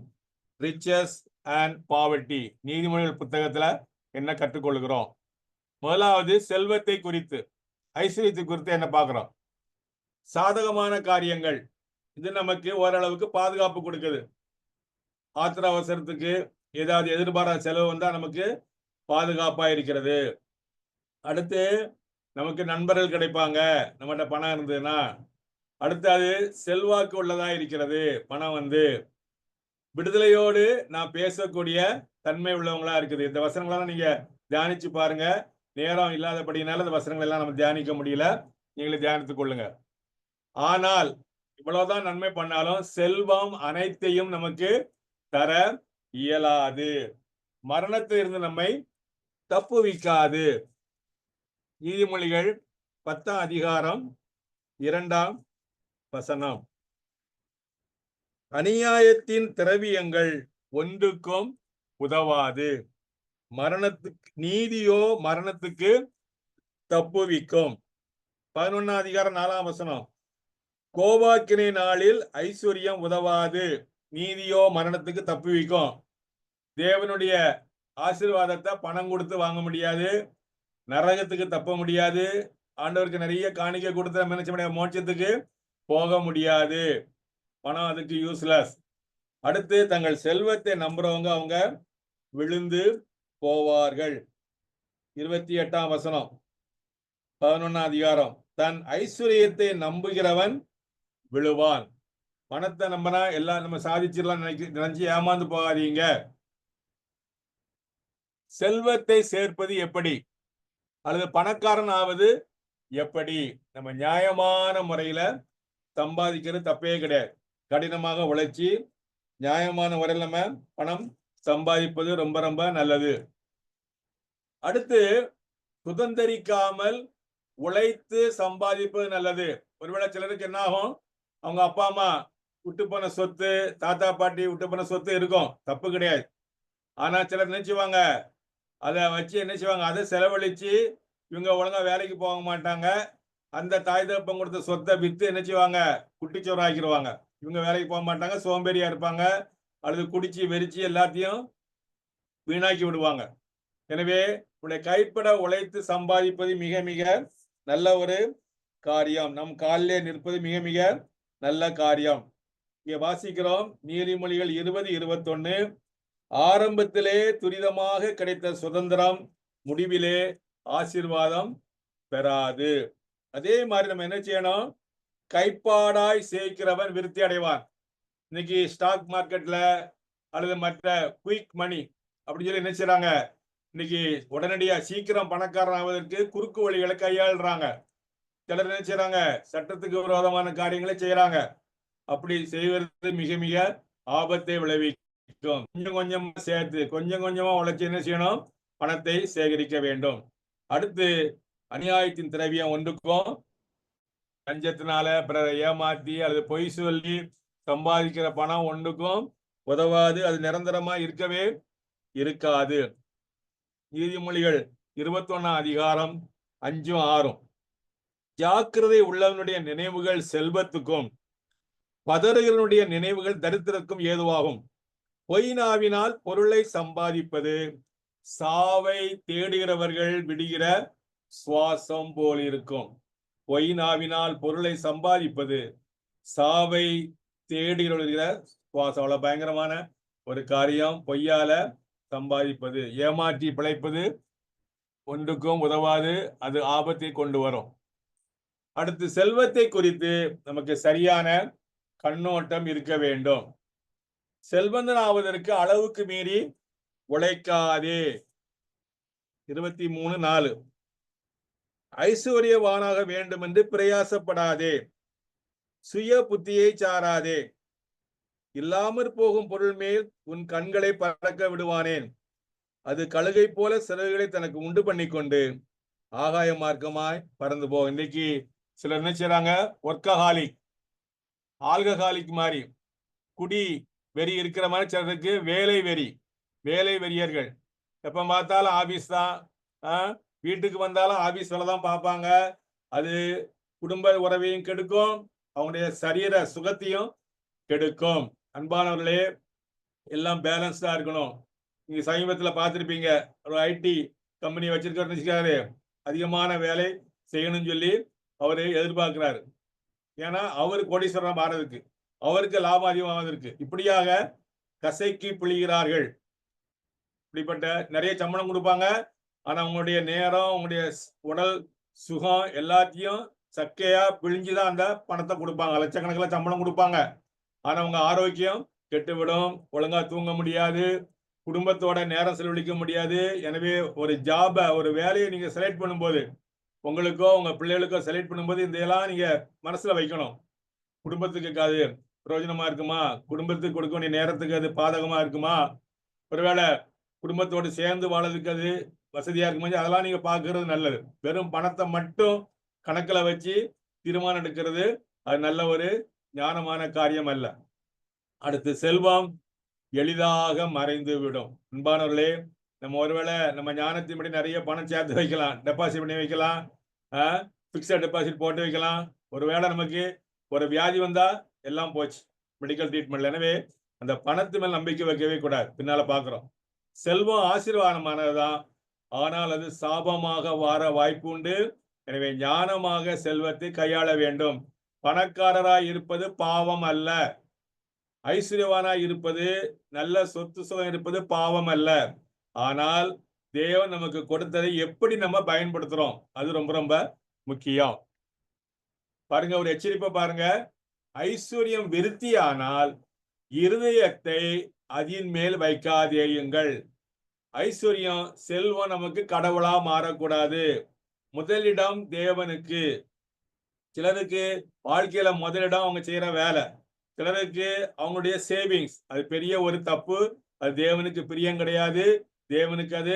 ரிச்சஸ் அண்ட் பாவர்ட்டி, நீதிமொழிகள் புத்தகத்துல என்ன கற்றுக்கொள்கிறோம்? முதலாவது, செல்வத்தை குறித்து, ஐஸ்வர்யத்தை குறித்து என்ன பார்க்கிறோம்? சாதகமான காரியங்கள், இது நமக்கு ஓரளவுக்கு பாதுகாப்பு கொடுக்குது. ஆத்திர அவசரத்துக்கு ஏதாவது எதிர்பாராத செலவு வந்தா நமக்கு பாதுகாப்பா இருக்கிறது. அடுத்து, நமக்கு நண்பர்கள் கிடைப்பாங்க நம்மகிட்ட பணம் இருந்ததுன்னா. அடுத்து, அது செல்வாக்கு உள்ளதா இருக்கிறது. பணம் வந்து விடுதலையோடு நான் பேசக்கூடிய தன்மை உள்ளவங்களா இருக்குது. இந்த வசனங்களாம் நீங்க தியானிச்சு பாருங்க. நேரம் இல்லாதபடினால இந்த வசனங்கள் எல்லாம் நம்ம தியானிக்க முடியல. நீங்களே தியானித்துக் கொள்ளுங்க. ஆனால் இவ்வளவுதான் நன்மை பண்ணாலும் செல்வம் அனைத்தையும் நமக்கு தர இயலாது. மரணத்திலிருந்து நம்மை தப்புவிக்காது. நீதிமொழிகள் 10ஆம் அதிகாரம் 2ஆம் வசனம். அநியாயத்தின் திரவியங்கள் ஒன்றுக்கும் உதவாது, நீதியோ மரணத்துக்கு தப்புவிக்கும். 11ஆம் அதிகாரம் 4ஆம் வசனம். கோபாக்கினை நாளில் ஐஸ்வர்யம் உதவாது, நீதியோ மரணத்துக்கு தப்புவிக்கும். தேவனுடைய ஆசீர்வாதத்தை பணம் கொடுத்து வாங்க முடியாது, நரகத்துக்கு தப்ப முடியாது, ஆண்டவருக்கு நிறைய காணிக்கை கொடுத்த மனுஷனுடைய மோட்சத்துக்கு போக முடியாது. பணம் அதுக்கு யூஸ்லெஸ். அடுத்து, தங்கள் செல்வத்தை நம்புறவங்க அவங்க விழுந்து போவார்கள். 28ஆம் வசனம், 11ஆம் அதிகாரம். தன் ஐஸ்வர்யத்தை நம்புகிறவன் விழுவான். பணத்தை நம்பினா எல்லாம் நம்ம சாதிச்சிடலாம் நினைச்சு ஏமாந்து போகாதீங்க. செல்வத்தை சேர்ப்பது எப்படி, அல்லது பணக்காரன் ஆவது எப்படி நம்ம நியாயமான முறையில சம்பாதிக்கிறது தப்பே கிடையாது. கடினமாக உழைச்சி நியாயமான முறையில் நம்ம பணம் சம்பாதிப்பது ரொம்ப ரொம்ப நல்லது. அடுத்து, சுதந்திரிக்காமல் உழைத்து சம்பாதிப்பது நல்லது. ஒருவேளை சிலருக்கு என்ன ஆகும், அவங்க அப்பா அம்மா விட்டு போன சொத்து, தாத்தா பாட்டி விட்டு போன சொத்து இருக்கும், தப்பு கிடையாது. ஆனா சிலர் என்ன செய்வாங்க, அதை வச்சு என்ன செய்வாங்க, அதை செலவழிச்சு இவங்க ஒழுங்கா வேலைக்கு போக மாட்டாங்க. அந்த தாய் தகப்பன் கொடுத்த சொத்தை வித்து என்ன செய்வாங்க, குட்டிச்சோறு ஆக்கிடுவாங்க. இவங்க வேலைக்கு போக மாட்டாங்க, சோம்பேறியா இருப்பாங்க, அல்லது குடிச்சு வெறிச்சு எல்லாத்தையும் வீணாக்கி விடுவாங்க. எனவே உன்னை கைப்பட உழைத்து சம்பாதிப்பது மிக மிக நல்ல ஒரு காரியம். நம் காலிலே நிற்பது மிக மிக நல்ல காரியம். இங்கே வாசிக்கிறோம் நீதிமொழிகள் 20:21. ஆரம்பத்திலே துரிதமாக கிடைத்த சுதந்திரம் முடிவிலே ஆசீர்வாதம் பெறாது. அதே மாதிரி நம்ம என்ன செய்யணும், கைப்பாடாய் சேர்க்கிறவன் விருத்தி அடைவான். இன்னைக்கு ஸ்டாக் மார்க்கெட்ல அல்லது மற்ற குயிக் மணி அப்படின்னு சொல்லி என்ன செய்யறாங்க, இன்னைக்கு உடனடியா சீக்கிரம் பணக்காரன் ஆவதற்கு குறுக்கு வழிகளை கையாளுறாங்க. சிலர் என்ன செய்யறாங்க, சட்டத்துக்கு விரோதமான காரியங்களை செய்யறாங்க. அப்படி செய்வது மிக மிக ஆபத்தை விளைவிக்கும். கொஞ்சம் கொஞ்சமா சேர்த்து கொஞ்சம் கொஞ்சமா உழைச்சி என்ன செய்யணும், பணத்தை சேகரிக்க வேண்டும். அடுத்து, அநியாயத்தின் திரவியம் ஒன்றுக்கும் லஞ்சத்தினால பிறரை ஏமாத்தி அல்லது பொய் சொல்லி சம்பாதிக்கிற பணம் ஒன்றுக்கும் உதவாது. அது நிரந்தரமா இருக்கவே இருக்காது. நீதிமொழிகள் 21:5-6. ஜாக்கிரதை உள்ளவனுடைய நினைவுகள் செல்வத்துக்கும் பதறுகளுடைய நினைவுகள் தரித்திரக்கும் ஏதுவாகும். பொய் நாவினால் பொருளை சம்பாதிப்பது சாவை தேடுகிறவர்கள் விடுகிற சுவாசம் போல் இருக்கும். பொய் நாவினால் பொருளை சம்பாதிப்பது சாவை தேடுகிற சுவாசம். அவ்வளவு பயங்கரமான ஒரு காரியம். பொய்யால சம்பாதிப்பது, ஏமாற்றி பிழைப்பது ஒன்றுக்கும் உதவாது, அது ஆபத்தை கொண்டு வரும். அடுத்து, செல்வத்தை குறித்து நமக்கு சரியான கண்ணோட்டம் இருக்க வேண்டும். செல்வந்தன் ஆவதற்கு அளவுக்கு மீறி உழைக்காதே. 23:4. ஐஸ்வர்யவானாக வேண்டும் என்று பிரயாசப்படாதே, சுய புத்தியை சாராதே. இல்லாமற் போகும் பொருள் மேல் உன் கண்களை பறக்க விடுவானேன். அது கழுகை போல சிறகுகளை தனக்கு உண்டு பண்ணி கொண்டு ஆகாய மார்க்கமாய் பறந்து போகும். இன்னைக்கு சிலர் என்ன செய்யறாங்க, ஒர்க்கஹாலிக், ஆல்கஹாலிக் மாதிரி, குடி வெறி இருக்கிற மாதிரி சிலருக்கு வேலை வெறி, வேலை வெறியர்கள். எப்ப பார்த்தாலும் ஆபீஸ் தான், வீட்டுக்கு வந்தாலும் ஆபீஸ் வேலை தான் பார்ப்பாங்க. அது குடும்ப உறவையும் கெடுக்கும், அவங்களுடைய சரீர சுகத்தையும் கெடுக்கும். அன்பானவர்களே, எல்லாம் பேலன்ஸ்டா இருக்கணும். நீங்க சமீபத்துல பார்த்திருப்பீங்க, ஒரு ஐடி கம்பெனி வச்சிருக்காரு, அதிகமான வேலை செய்யணும்னு சொல்லி அவரு எதிர்பார்க்கிறாரு. ஏன்னா அவரு கோடீஸ்வரன் மாறதுக்கு, அவருக்கு லாபம் அதிகமாவதற்கு. இப்படியாக கசைக்கு பிழிகிறார்கள். இப்படிப்பட்ட நிறைய சம்பளம் கொடுப்பாங்க, ஆனா உங்களுடைய நேரம், உங்களுடைய உடல் சுகம் எல்லாத்தையும் சக்கையா பிழிஞ்சுதான் அந்த பணத்தை கொடுப்பாங்க. லட்சக்கணக்கில் சம்பளம் கொடுப்பாங்க, ஆனா உங்க ஆரோக்கியம் கெட்டுவிடும், ஒழுங்கா தூங்க முடியாது, குடும்பத்தோட நேரம் செலவழிக்க முடியாது. எனவே ஒரு ஜாபை, ஒரு வேலையை நீங்க செலக்ட் பண்ணும்போது, உங்களுக்கோ உங்க பிள்ளைகளுக்கோ செலக்ட் பண்ணும்போது இந்த எல்லாம் நீங்க மனசுல வைக்கணும். குடும்பத்துக்கு அது பிரயோஜனமா இருக்குமா, குடும்பத்துக்கு கொடுக்க வேண்டிய நேரத்துக்கு அது பாதகமா இருக்குமா, ஒருவேளை குடும்பத்தோடு சேர்ந்து வாழறதுக்கு அது வசதியா இருக்குமா, அதெல்லாம் நீங்க பார்க்கறது நல்லது. வெறும் பணத்தை மட்டும் கணக்குல வச்சு தீர்மானம் எடுக்கிறது அது நல்ல ஒரு ஞானமான காரியம் அல்ல. அடுத்து, செல்வம் எளிதாக மறைந்து விடும். அன்பானவர்களே, நம்ம ஒருவேளை நம்ம ஞானத்தின்படி நிறைய பணம் சேர்த்து வைக்கலாம், டெபாசிட் பண்ணி வைக்கலாம், பிக்சட் டெபாசிட் போட்டு வைக்கலாம். ஒருவேளை நமக்கு ஒரு வியாதி வந்தா எல்லாம் போச்சு, மெடிக்கல் ட்ரீட்மெண்ட்ல. எனவே அந்த பணத்து மேல் நம்பிக்கை வைக்கவே கூடாது. பின்னால பாக்குறோம், செல்வம் ஆசீர்வாதமானதுதான், ஆனால் அது சாபமாக வார வாய்ப்பு உண்டு. எனவே ஞானமாக செல்வத்தை கையாள வேண்டும். பணக்காரராய் இருப்பது பாவம் அல்ல, ஐஸ்வர்யவானாய் இருப்பது, நல்ல சொத்து சுகம் இருப்பது பாவம் அல்ல. ஆனால் தேவன் நமக்கு கொடுத்ததை எப்படி நம்ம பயன்படுத்துறோம், அது ரொம்ப ரொம்ப முக்கியம். பாருங்க, ஒரு எச்சரிப்பை பாருங்க. ஐஸ்வர்யம் விருத்தியானால் இருதயத்தை அதன் மேல் வைக்காதேயுங்கள். ஐஸ்வர்யம், செல்வம் நமக்கு கடவுளா மாறக்கூடாது. முதலிடம் தேவனுக்கு. சிலருக்கு வாழ்க்கையில முதலிடம் அவங்க செய்யற வேலை, சிலருக்கு அவங்களுடைய சேவிங்ஸ். அது பெரிய ஒரு தப்பு. அது தேவனுக்கு பிரியம் கிடையாது. தேவனுக்கு அது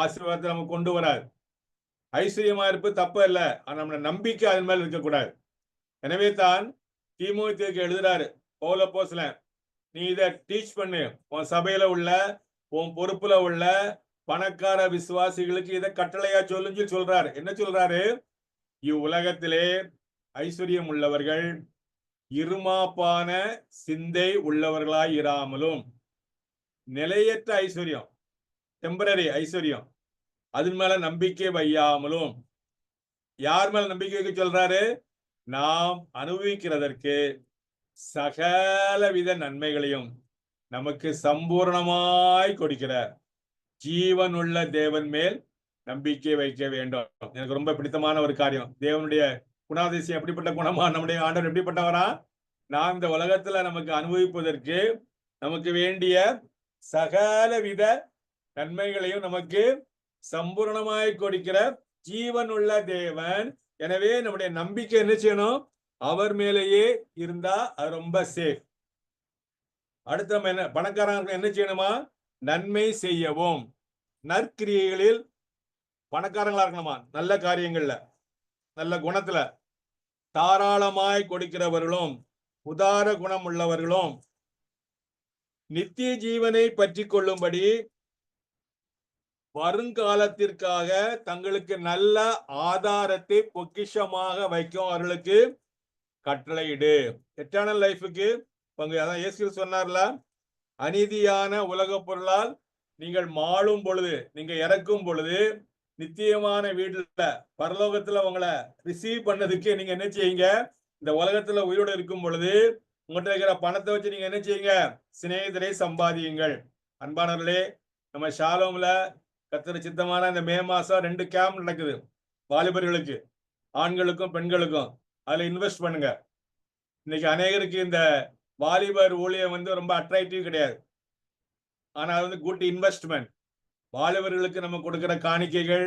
ஆசீர்வாதத்தை நமக்கு கொண்டு வராது. ஐஸ்வர்யமா இருப்பது தப்பு இல்ல, ஆனா நம்ம நம்பிக்கை அதன் மேல இருக்கக்கூடாது. எனவே தான் தீமோத்தேயுக்கு எழுதுறாரு பவுல் அப்போஸ்தலன், நீ இதை டீச் பண்ணு, உன் சபையில உள்ள உன் பொறுப்புல உள்ள பணக்கார விசுவாசிகளுக்கு இதை கட்டளையா சொல்லுன்னு சொல்றாரு. என்ன சொல்றாரு? இவ்வுலகத்திலே ஐஸ்வர்யம் உள்ளவர்கள் இருமாப்பான சிந்தை உள்ளவர்களாய் இராமலும், நிலையற்ற ஐஸ்வர்யம், டெம்பரரி ஐஸ்வர்யம், அதன் மேல நம்பிக்கை வையாமலும். யார் மேல நம்பிக்கை வைக்க சொல்றாரு? நாம் அனுபவிக்கிறதற்கு சகலவித நன்மைகளையும் நமக்கு சம்பூர்ணமாய் கொடுக்கிற ஜீவனுள்ள தேவன் மேல் நம்பிக்கை வைக்க வேண்டும். எனக்கு ரொம்ப பிடித்தமான ஒரு காரியம். தேவனுடைய குணாதிசயம் எப்படிப்பட்ட குணமா, நம்முடைய ஆண்டவர் எப்படிப்பட்டவரா? நாம் இந்த உலகத்துல நமக்கு அனுபவிப்பதற்கு நமக்கு வேண்டிய சகலவித நன்மைகளையும் நமக்கு சம்பூர்ணமாய் கொடுக்கிற ஜீவனுள்ள தேவன். எனவே நம்முடைய நம்பிக்கை என்ன செய்யணும்? அவர் மேலேயே இருந்தா அது ரொம்ப சேஃப். அடுத்து நம்ம என்ன, பணக்காரங்க என்ன செய்யணுமா? நன்மை செய்யவும், நற்கிரியைகளில் பணக்காரங்களா இருக்கணுமா? நல்ல காரியங்கள்ல, நல்ல குணத்துல தாராளமாய் கொடுக்கிறவர்களும் உதார குணம் உள்ளவர்களும் நித்திய ஜீவனை பற்றி கொள்ளும்படி வருங்காலத்திற்காக தங்களுக்கு நல்ல ஆதாரத்தை பொக்கிஷமாக வைக்கும் அவர்களுக்கு கட்டளையிடு. எட்டர்னல் லைஃபுக்கு பங்கு. அதான் இயேசு சொன்னார்ல, அநீதியான உலக பொருளால் நீங்கள் மாளும் பொழுது, நீங்க இறக்கும் பொழுது நித்தியமான வீட்டுல பரலோகத்துல உங்களை ரிசீவ் பண்ணதுக்கு நீங்க என்ன செய்யுங்க? இந்த உலகத்துல உயிரோடு இருக்கும் பொழுது உங்கள்கிட்ட இருக்கிற பணத்தை வச்சு நீங்க என்ன செய்யுங்க? சிநேகிதரை சம்பாதியுங்கள். அன்பானவர்களே, நம்ம ஷாலோம்ல கர்த்தர் சித்தமான இந்த மே மாசம் 2 கேம்ப் நடக்குது வாலிபர்களுக்கு, ஆண்களுக்கும் பெண்களுக்கும். அதுல இன்வெஸ்ட் பண்ணுங்க. இன்னைக்கு அநேகருக்கு இந்த வாலிபர் ஊழியம் ரொம்ப அட்ராக்டிவ் கிடையாது, ஆனா அது குட் இன்வெஸ்ட்மெண்ட். வாலிபர்களுக்கு நம்ம கொடுக்கிற காணிக்கைகள்,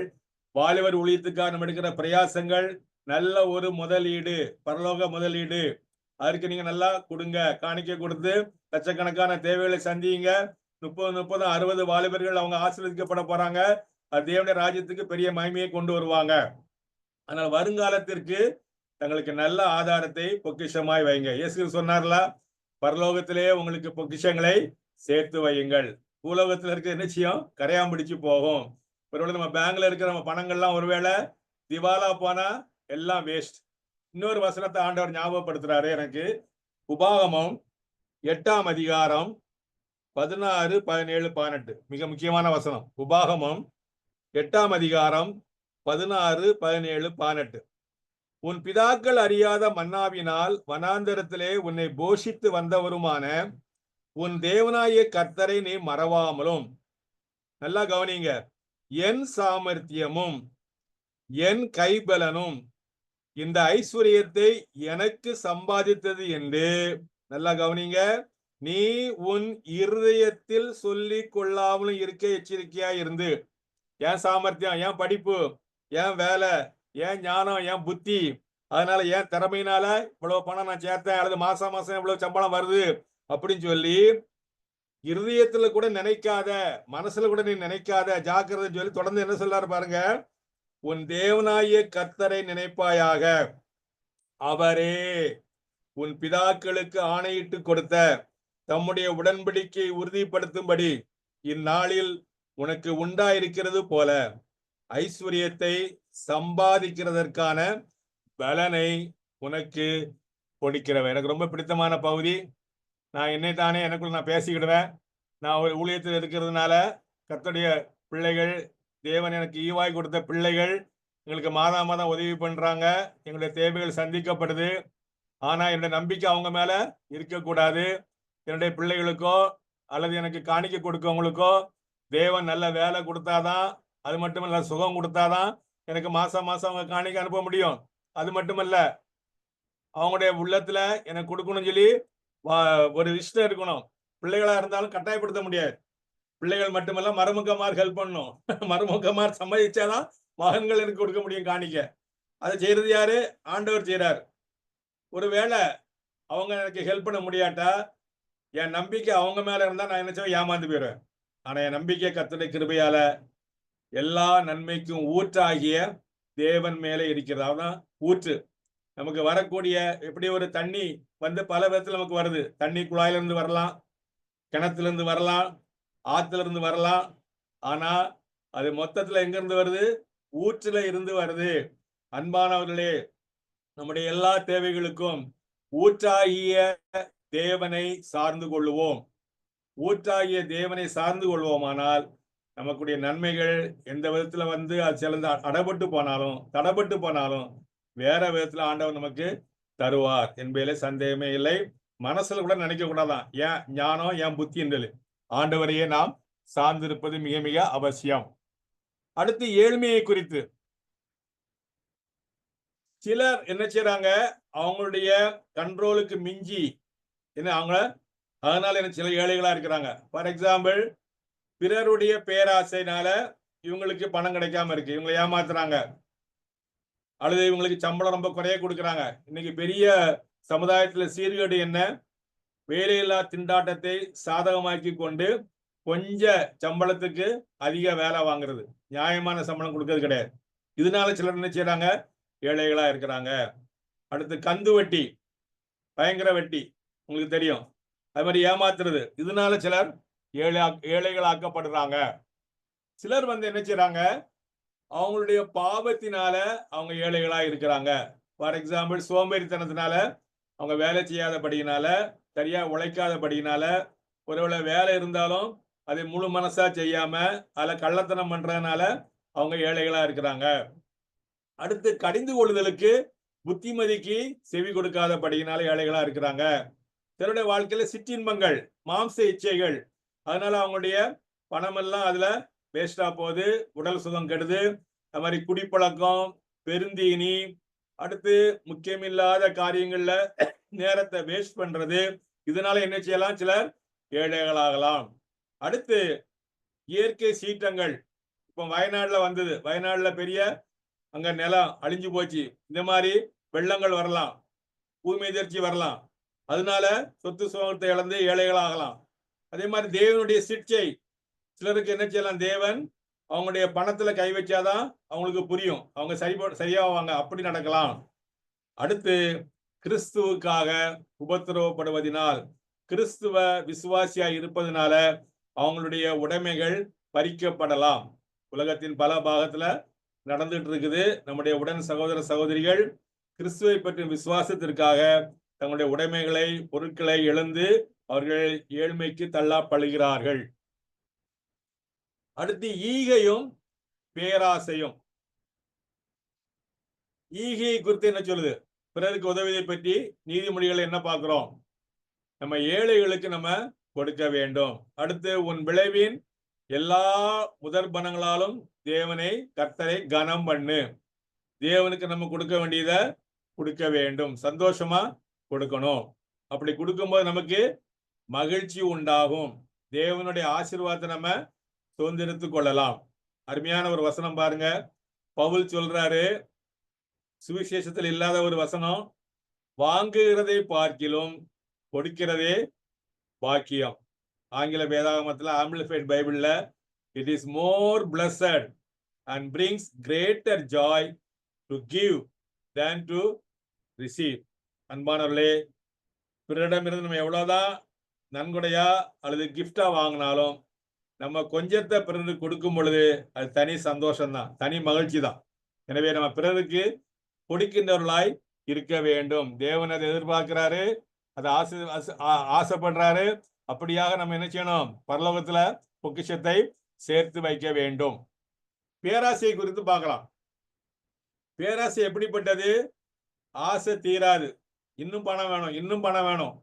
வாலிபர் ஊழியத்துக்காக நம்ம எடுக்கிற பிரயாசங்கள் நல்ல ஒரு முதலீடு, பரலோக முதலீடு. அதற்கு நீங்க நல்லா கொடுங்க. காணிக்கை கொடுத்து லட்சக்கணக்கான தேவைகளை சந்தியுங்க. 30 60 வாலிபர்கள் அவங்க ஆசீர்வதிக்கப்பட போறாங்க. அது தேவனுடைய ராஜ்யத்துக்கு பெரிய மகிமையை கொண்டு வருவாங்க. ஆனால் வருங்காலத்திற்கு தங்களுக்கு நல்ல ஆதாரத்தை பொக்கிஷமாய் வைங்க. இயேசு சொன்னார்ல, பரலோகத்திலே உங்களுக்கு பொக்கிஷங்களை சேர்த்து வையுங்கள். பூலோகத்தில் இருக்க நிச்சயம் கரையான் பிடிச்சு போகும். ஒருவேளை நம்ம பேங்க்ல இருக்கிற நம்ம பணங்கள்லாம் ஒருவேளை திவாலா போனா எல்லாம் வேஸ்ட். இன்னொரு வசனத்தை ஆண்டவர் ஞாபகப்படுத்துறாரு எனக்கு. உபாகமம் 8ஆம் அதிகாரம் 16, 17, 18 மிக முக்கியமான வசனம். உபாகமம் 8ஆம் அதிகாரம் 16, 17, 18. உன் பிதாக்கள் அறியாத மன்னாவினால் வனாந்தரத்திலே உன்னை போஷித்து வந்தவருமான உன் தேவனாகிய கர்த்தரை நீ மறவாமலும். நல்லா கவனிங்க. என் சாமர்த்தியமும் என் கைபலனும் இந்த ஐஸ்வர்யத்தை எனக்கு சம்பாதித்தது என்று, நல்லா கவனிங்க, நீ உன் இருதயத்தில் சொல்லிக் கொள்ளாமலும் இருக்க எச்சரிக்கையா இருந்து. என் சாமர்த்தியம், என் படிப்பு, என் வேலை, என் ஞானம், என் புத்தி, அதனால என் திறமையினால இவ்வளவு பணம் நான் சேர்த்தேன், அல்லது மாசம் மாசம் இவ்வளவு சம்பளம் வருது அப்படின்னு சொல்லி இருதயத்துல கூட நினைக்காத, மனசுல கூட நீ நினைக்காத, ஜாக்கிரதை சொல்லி தொடர்ந்து என்ன சொல்றாரு பாருங்க. உன் தேவனாகிய கர்த்தரை நினைப்பாயாக, அவரே உன் பிதாக்களுக்கு ஆணையிட்டு கொடுத்த தம்முடைய உடன்படிக்கையை உறுதிப்படுத்தும்படி இந்நாளில் உனக்கு உண்டாயிருக்கிறது போல ஐஸ்வர்யத்தை சம்பாதிக்கிறதற்கான பலனை உனக்கு கொடுக்கிறவன். எனக்கு ரொம்ப பிடித்தமான பகுதி. நான் என்னை தானே எனக்குள்ள நான் பேசிக்கிடுவேன். நான் ஒரு ஊழியத்தில் இருக்கிறதுனால கர்த்தருடைய பிள்ளைகள், தேவன் எனக்கு ஈவாய் கொடுத்த பிள்ளைகள் எங்களுக்கு மாதம் மாதம் உதவி பண்றாங்க. எங்களுடைய தேவைகள் சந்திக்கப்படுது. ஆனா என்னுடைய நம்பிக்கை அவங்க மேல இருக்கக்கூடாது. என்னுடைய பிள்ளைகளுக்கோ அல்லது எனக்கு காணிக்கை கொடுக்கவங்களுக்கோ தேவன் நல்ல வேலை கொடுத்தாதான், அது மட்டுமல்ல சுகம் கொடுத்தாதான் எனக்கு மாசம் மாசம் அவங்க காணிக்கை அனுப்ப முடியும். அது மட்டுமல்ல, அவங்களுடைய உள்ளத்துல எனக்கு கொடுக்கணும்னு சொல்லி ஒரு இஷ்டம் இருக்கணும். பிள்ளைகளா இருந்தாலும் கட்டாயப்படுத்த முடியாது. பிள்ளைகள் மட்டுமல்ல, மருமகமார் ஹெல்ப் பண்ணணும். மருமகமார் சம்மதிச்சாதான் மகன்கள் எனக்கு கொடுக்க முடியும் காணிக்க. அதை செய்யறது யாரு? ஆண்டவர் செய்யறார். ஒருவேளை அவங்க எனக்கு ஹெல்ப் பண்ண முடியாட்டா, என் நம்பிக்கை அவங்க மேல இருந்தா நான் என்ன செய்வேன்? ஏமாந்து போயிடுவேன். ஆனா என் நம்பிக்கை கர்த்தருடைய கிருபையால எல்லா நன்மைக்கும் ஊற்றாகிய தேவன் மேலே இருக்கிறது. அவதான் ஊற்று. நமக்கு வரக்கூடிய எப்படி ஒரு தண்ணி வந்து பல விதத்துல நமக்கு வருது. தண்ணி குழாயில இருந்து வரலாம், கிணத்துல இருந்து வரலாம், ஆத்துல இருந்து வரலாம். ஆனா அது மொத்தத்துல எங்க இருந்து வருது? ஊற்றுல இருந்து வருது. அன்பானவர்களே, நம்முடைய எல்லா தேவைகளுக்கும் ஊற்றாகிய தேவனை சார்ந்து கொள்ளுவோம். ஊற்றாகிய தேவனை சார்ந்து கொள்வோமானால் நமக்குடைய நன்மைகள் எந்த விதத்துல வந்து அது சிலந்து அடப்பட்டு போனாலும் தடப்பட்டு போனாலும் வேற விதத்துல ஆண்டவர் நமக்கு தருவார் என்பதிலே சந்தேகமே இல்லை. மனசுல கூட நினைக்க கூடாதான், ஏன் ஞானம் ஏன் புத்தி என்றது. ஆண்டவரையே நாம் சார்ந்திருப்பது மிக மிக அவசியம். அடுத்து ஏழ்மையை குறித்து சிலர் என்ன செய்யறாங்க? அவங்களுடைய கண்ட்ரோலுக்கு மிஞ்சி என்ன அவங்க அதனால என்ன சில ஏழைகளா இருக்கிறாங்க. ஃபார் எக்ஸாம்பிள், பிறருடைய பேராசைனால இவங்களுக்கு பணம் கிடைக்காம இருக்கு, இவங்களை ஏமாத்துறாங்க, அல்லது இவங்களுக்கு சம்பளம் ரொம்ப குறைய கொடுக்குறாங்க. இன்னைக்கு பெரிய சமுதாயத்துல சீர்கேடு என்ன? வேலையில்லா திண்டாட்டத்தை சாதகமாக்கி கொண்டு கொஞ்ச சம்பளத்துக்கு அதிக வேலை வாங்குறது, நியாயமான சம்பளம் கொடுக்கறது கிடையாது. இதனால சிலர் என்ன செய்யறாங்க? ஏழைகளா இருக்கிறாங்க. அடுத்து கந்து வட்டி, பயங்கர வட்டி, உங்களுக்கு தெரியும். அது மாதிரி ஏமாத்துறது, இதனால சிலர் ஏழைகள் ஆக்கப்படுறாங்க. சிலர் வந்து என்ன செய்யறாங்க? அவங்களுடைய பாவத்தினால அவங்க ஏழைகளா இருக்கிறாங்க. ஃபார் எக்ஸாம்பிள், சோம்பேறித்தனத்தினால அவங்க வேலை செய்யாதபடியினால, சரியா உழைக்காதபடியினால, ஒருவேளை வேலை இருந்தாலும் அதை முழு மனசா செய்யாம அதுல கள்ளத்தனம் பண்றதுனால அவங்க ஏழைகளா இருக்கிறாங்க. அடுத்து கடிந்து கொள்ளுதலுக்கு புத்திமதிக்கு செவி கொடுக்காதபடியினால ஏழைகளா இருக்கிறாங்க. சிலருடைய வாழ்க்கையில சிற்றின்பங்கள், மாம்ச இச்சைகள், அதனால அவங்களுடைய பணம் எல்லாம் அதுல வேஸ்டா போகுது, உடல் சுகம் கெடுது. அது மாதிரி குடிப்பழக்கம், பெருந்தீனி, அடுத்து முக்கியமில்லாத காரியங்கள்ல நேரத்தை வேஸ்ட் பண்றது, இதனால என்ன செய்யலாம்? சிலர் ஏழைகளாகலாம். அடுத்து இயற்கை சீற்றங்கள். இப்போ வயநாடுல வந்தது, வயநாடுல பெரிய அங்க நிலம் அழிஞ்சு போச்சு. இந்த மாதிரி வெள்ளங்கள் வரலாம், பூமி எதிர்ச்சி வரலாம். அதனால சொத்து சுகத்தை இழந்து ஏழைகளாகலாம். அதே மாதிரி தேவனுடைய சிக்ஷை, சிலருக்கு என்ன செய்யலாம்? தேவன் அவங்களுடைய பணத்துல கை வச்சாதான் அவங்களுக்கு புரியும், அவங்க சரியாவாங்க, அப்படி நடக்கலாம். அடுத்து கிறிஸ்துவுக்காக உபத்திரவப்படுவதனால், கிறிஸ்துவ விசுவாசியா இருப்பதனால அவங்களுடைய உடைமைகள் பறிக்கப்படலாம். உலகத்தின் பல பாகத்துல நடந்துட்டு இருக்குது. நம்முடைய உடன் சகோதர சகோதரிகள் கிறிஸ்துவை பற்றிய விசுவாசத்திற்காக தங்களுடைய உடைமைகளை, பொருட்களை இழந்து அவர்கள் ஏழ்மைக்கு தள்ளப்படுகிறார்கள். அடுத்து ஈகையும் பேராசையும். ஈகையை குறித்து என்ன சொல்லுது? பிறருக்கு உதவியை பற்றி நீதிமொழிகள் என்ன பார்க்கிறோம்? நம்ம ஏழைகளுக்கு நம்ம கொடுக்க வேண்டும். அடுத்து உன் விளைவின் எல்லா முதற்பணங்களாலும் தேவனை கர்த்தரை கனம் பண்ணு. தேவனுக்கு நம்ம கொடுக்க வேண்டியதை கொடுக்க வேண்டும், சந்தோஷமா கொடுக்கணும். அப்படி கொடுக்கும்போது நமக்கு மகிழ்ச்சி உண்டாகும். தேவனுடைய ஆசீர்வாதத்தை நம்ம சுதந்திரித்துக் கொள்ளலாம். அருமையான ஒரு வசனம் பாருங்க. பவுல் சொல்றாரு, சுவிசேஷத்தில் இல்லாத ஒரு வசனம், வாங்குகிறதை பார்க்கிலும் கொடுக்கிறதே பாக்கியம். ஆங்கில வேதாகமத்தில் ஆம்பிளிஃபைட் பைபிள்ல, it is more blessed and brings greater joy to give than to receive. அன்பானவர்களே, பிறரிடமிருந்து நம்ம எவ்வளவுதான் நன்கொடையா அல்லது கிஃப்டா வாங்கினாலும் நம்ம கொஞ்சத்தை பிறருக்கு கொடுக்கும் பொழுது அது தனி சந்தோஷம்தான், தனி மகிழ்ச்சி தான். எனவே நம்ம பிறருக்கு கொடுக்கின்றவர்களாய் இருக்க வேண்டும். தேவன் அதை எதிர்பார்க்கிறாரு, அதை ஆசைப்படுறாரு. அப்படியாக நம்ம என்ன செய்யணும்? பரலோகத்துல பொக்கிஷத்தை சேர்த்து வைக்க வேண்டும். பேராசை குறித்து பார்க்கலாம். பேராசை எப்படிப்பட்டது? ஆசை தீராது, இன்னும் பணம் வேணும், இன்னும் பணம் வேணும்.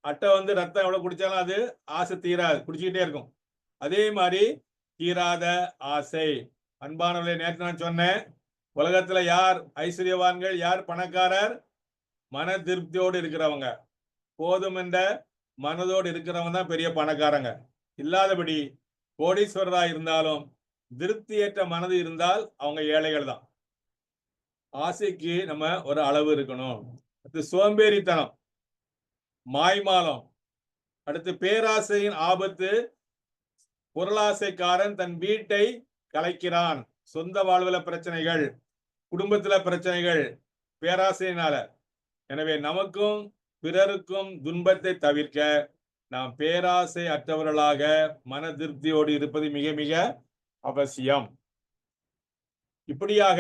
அட்டை வந்து ரத்தம் எவ்வளவு குடிச்சாலும் அது ஆசை தீராது, குடிச்சுக்கிட்டே இருக்கும். அதே மாதிரி தீராத ஆசை. அன்பானவர்களே, நேற்று நான் சொன்னேன், உலகத்துல யார் ஐஸ்வர்யவான்கள், யார் பணக்காரர்? மன திருப்தியோடு இருக்கிறவங்க, போதும் என்ற மனதோடு இருக்கிறவங்க தான் பெரிய பணக்காரங்க. இல்லாதபடி கோடீஸ்வரராக இருந்தாலும் திருப்தியற்ற மனது இருந்தால் அவங்க ஏழைகள் தான். ஆசைக்கு நம்ம ஒரு அளவு இருக்கணும். அடுத்து சோம்பேறித்தனம், மாய்மாலம், அடுத்து பேராசையின் ஆபத்து. பொருளாசைக்காரன் தன் வீட்டை கலைக்கிறான். சொந்த வாழ்வுல பிரச்சனைகள், குடும்பத்துல பிரச்சனைகள், பேராசையினால. எனவே நமக்கும் பிறருக்கும் துன்பத்தை தவிர்க்க நாம் பேராசை அற்றவர்களாக மன திருப்தியோடு இருப்பது மிக மிக அவசியம். இப்படியாக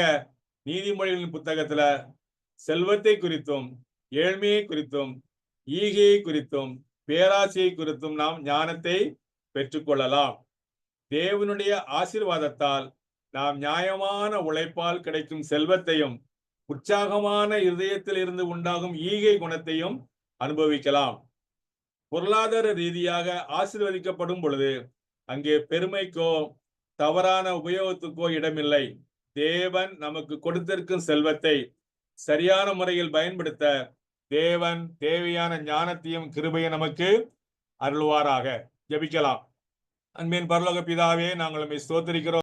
நீதிமொழிகளின் புத்தகத்துல செல்வத்தை குறித்தும், ஏழ்மையை குறித்தும், ஈகையை குறித்தும், பேராசையை குறித்தும் நாம் ஞானத்தை பெற்றுக்கொள்ளலாம். தேவனுடைய ஆசீர்வாதத்தால் நாம் நியாயமான உழைப்பால் கிடைக்கும் செல்வத்தையும், உற்சாகமான இருதயத்தில் இருந்து உண்டாகும் ஈகை குணத்தையும் அனுபவிக்கலாம். பொருளாதார ரீதியாக ஆசீர்வதிக்கப்படும் பொழுது அங்கே பெருமைக்கோ தவறான உபயோகத்துக்கோ இடமில்லை. தேவன் நமக்கு கொடுத்திருக்கும் செல்வத்தை சரியான முறையில் பயன்படுத்த தேவன் தேவையான ஞானத்தையும் கிருபையும் நமக்கு அருள்வாராக. ஜெபிக்கலாம். அன்பின் பரலோக பிதாவே, நாங்கள் உம்மை ஸ்தோத்திரிக்கிறோம்.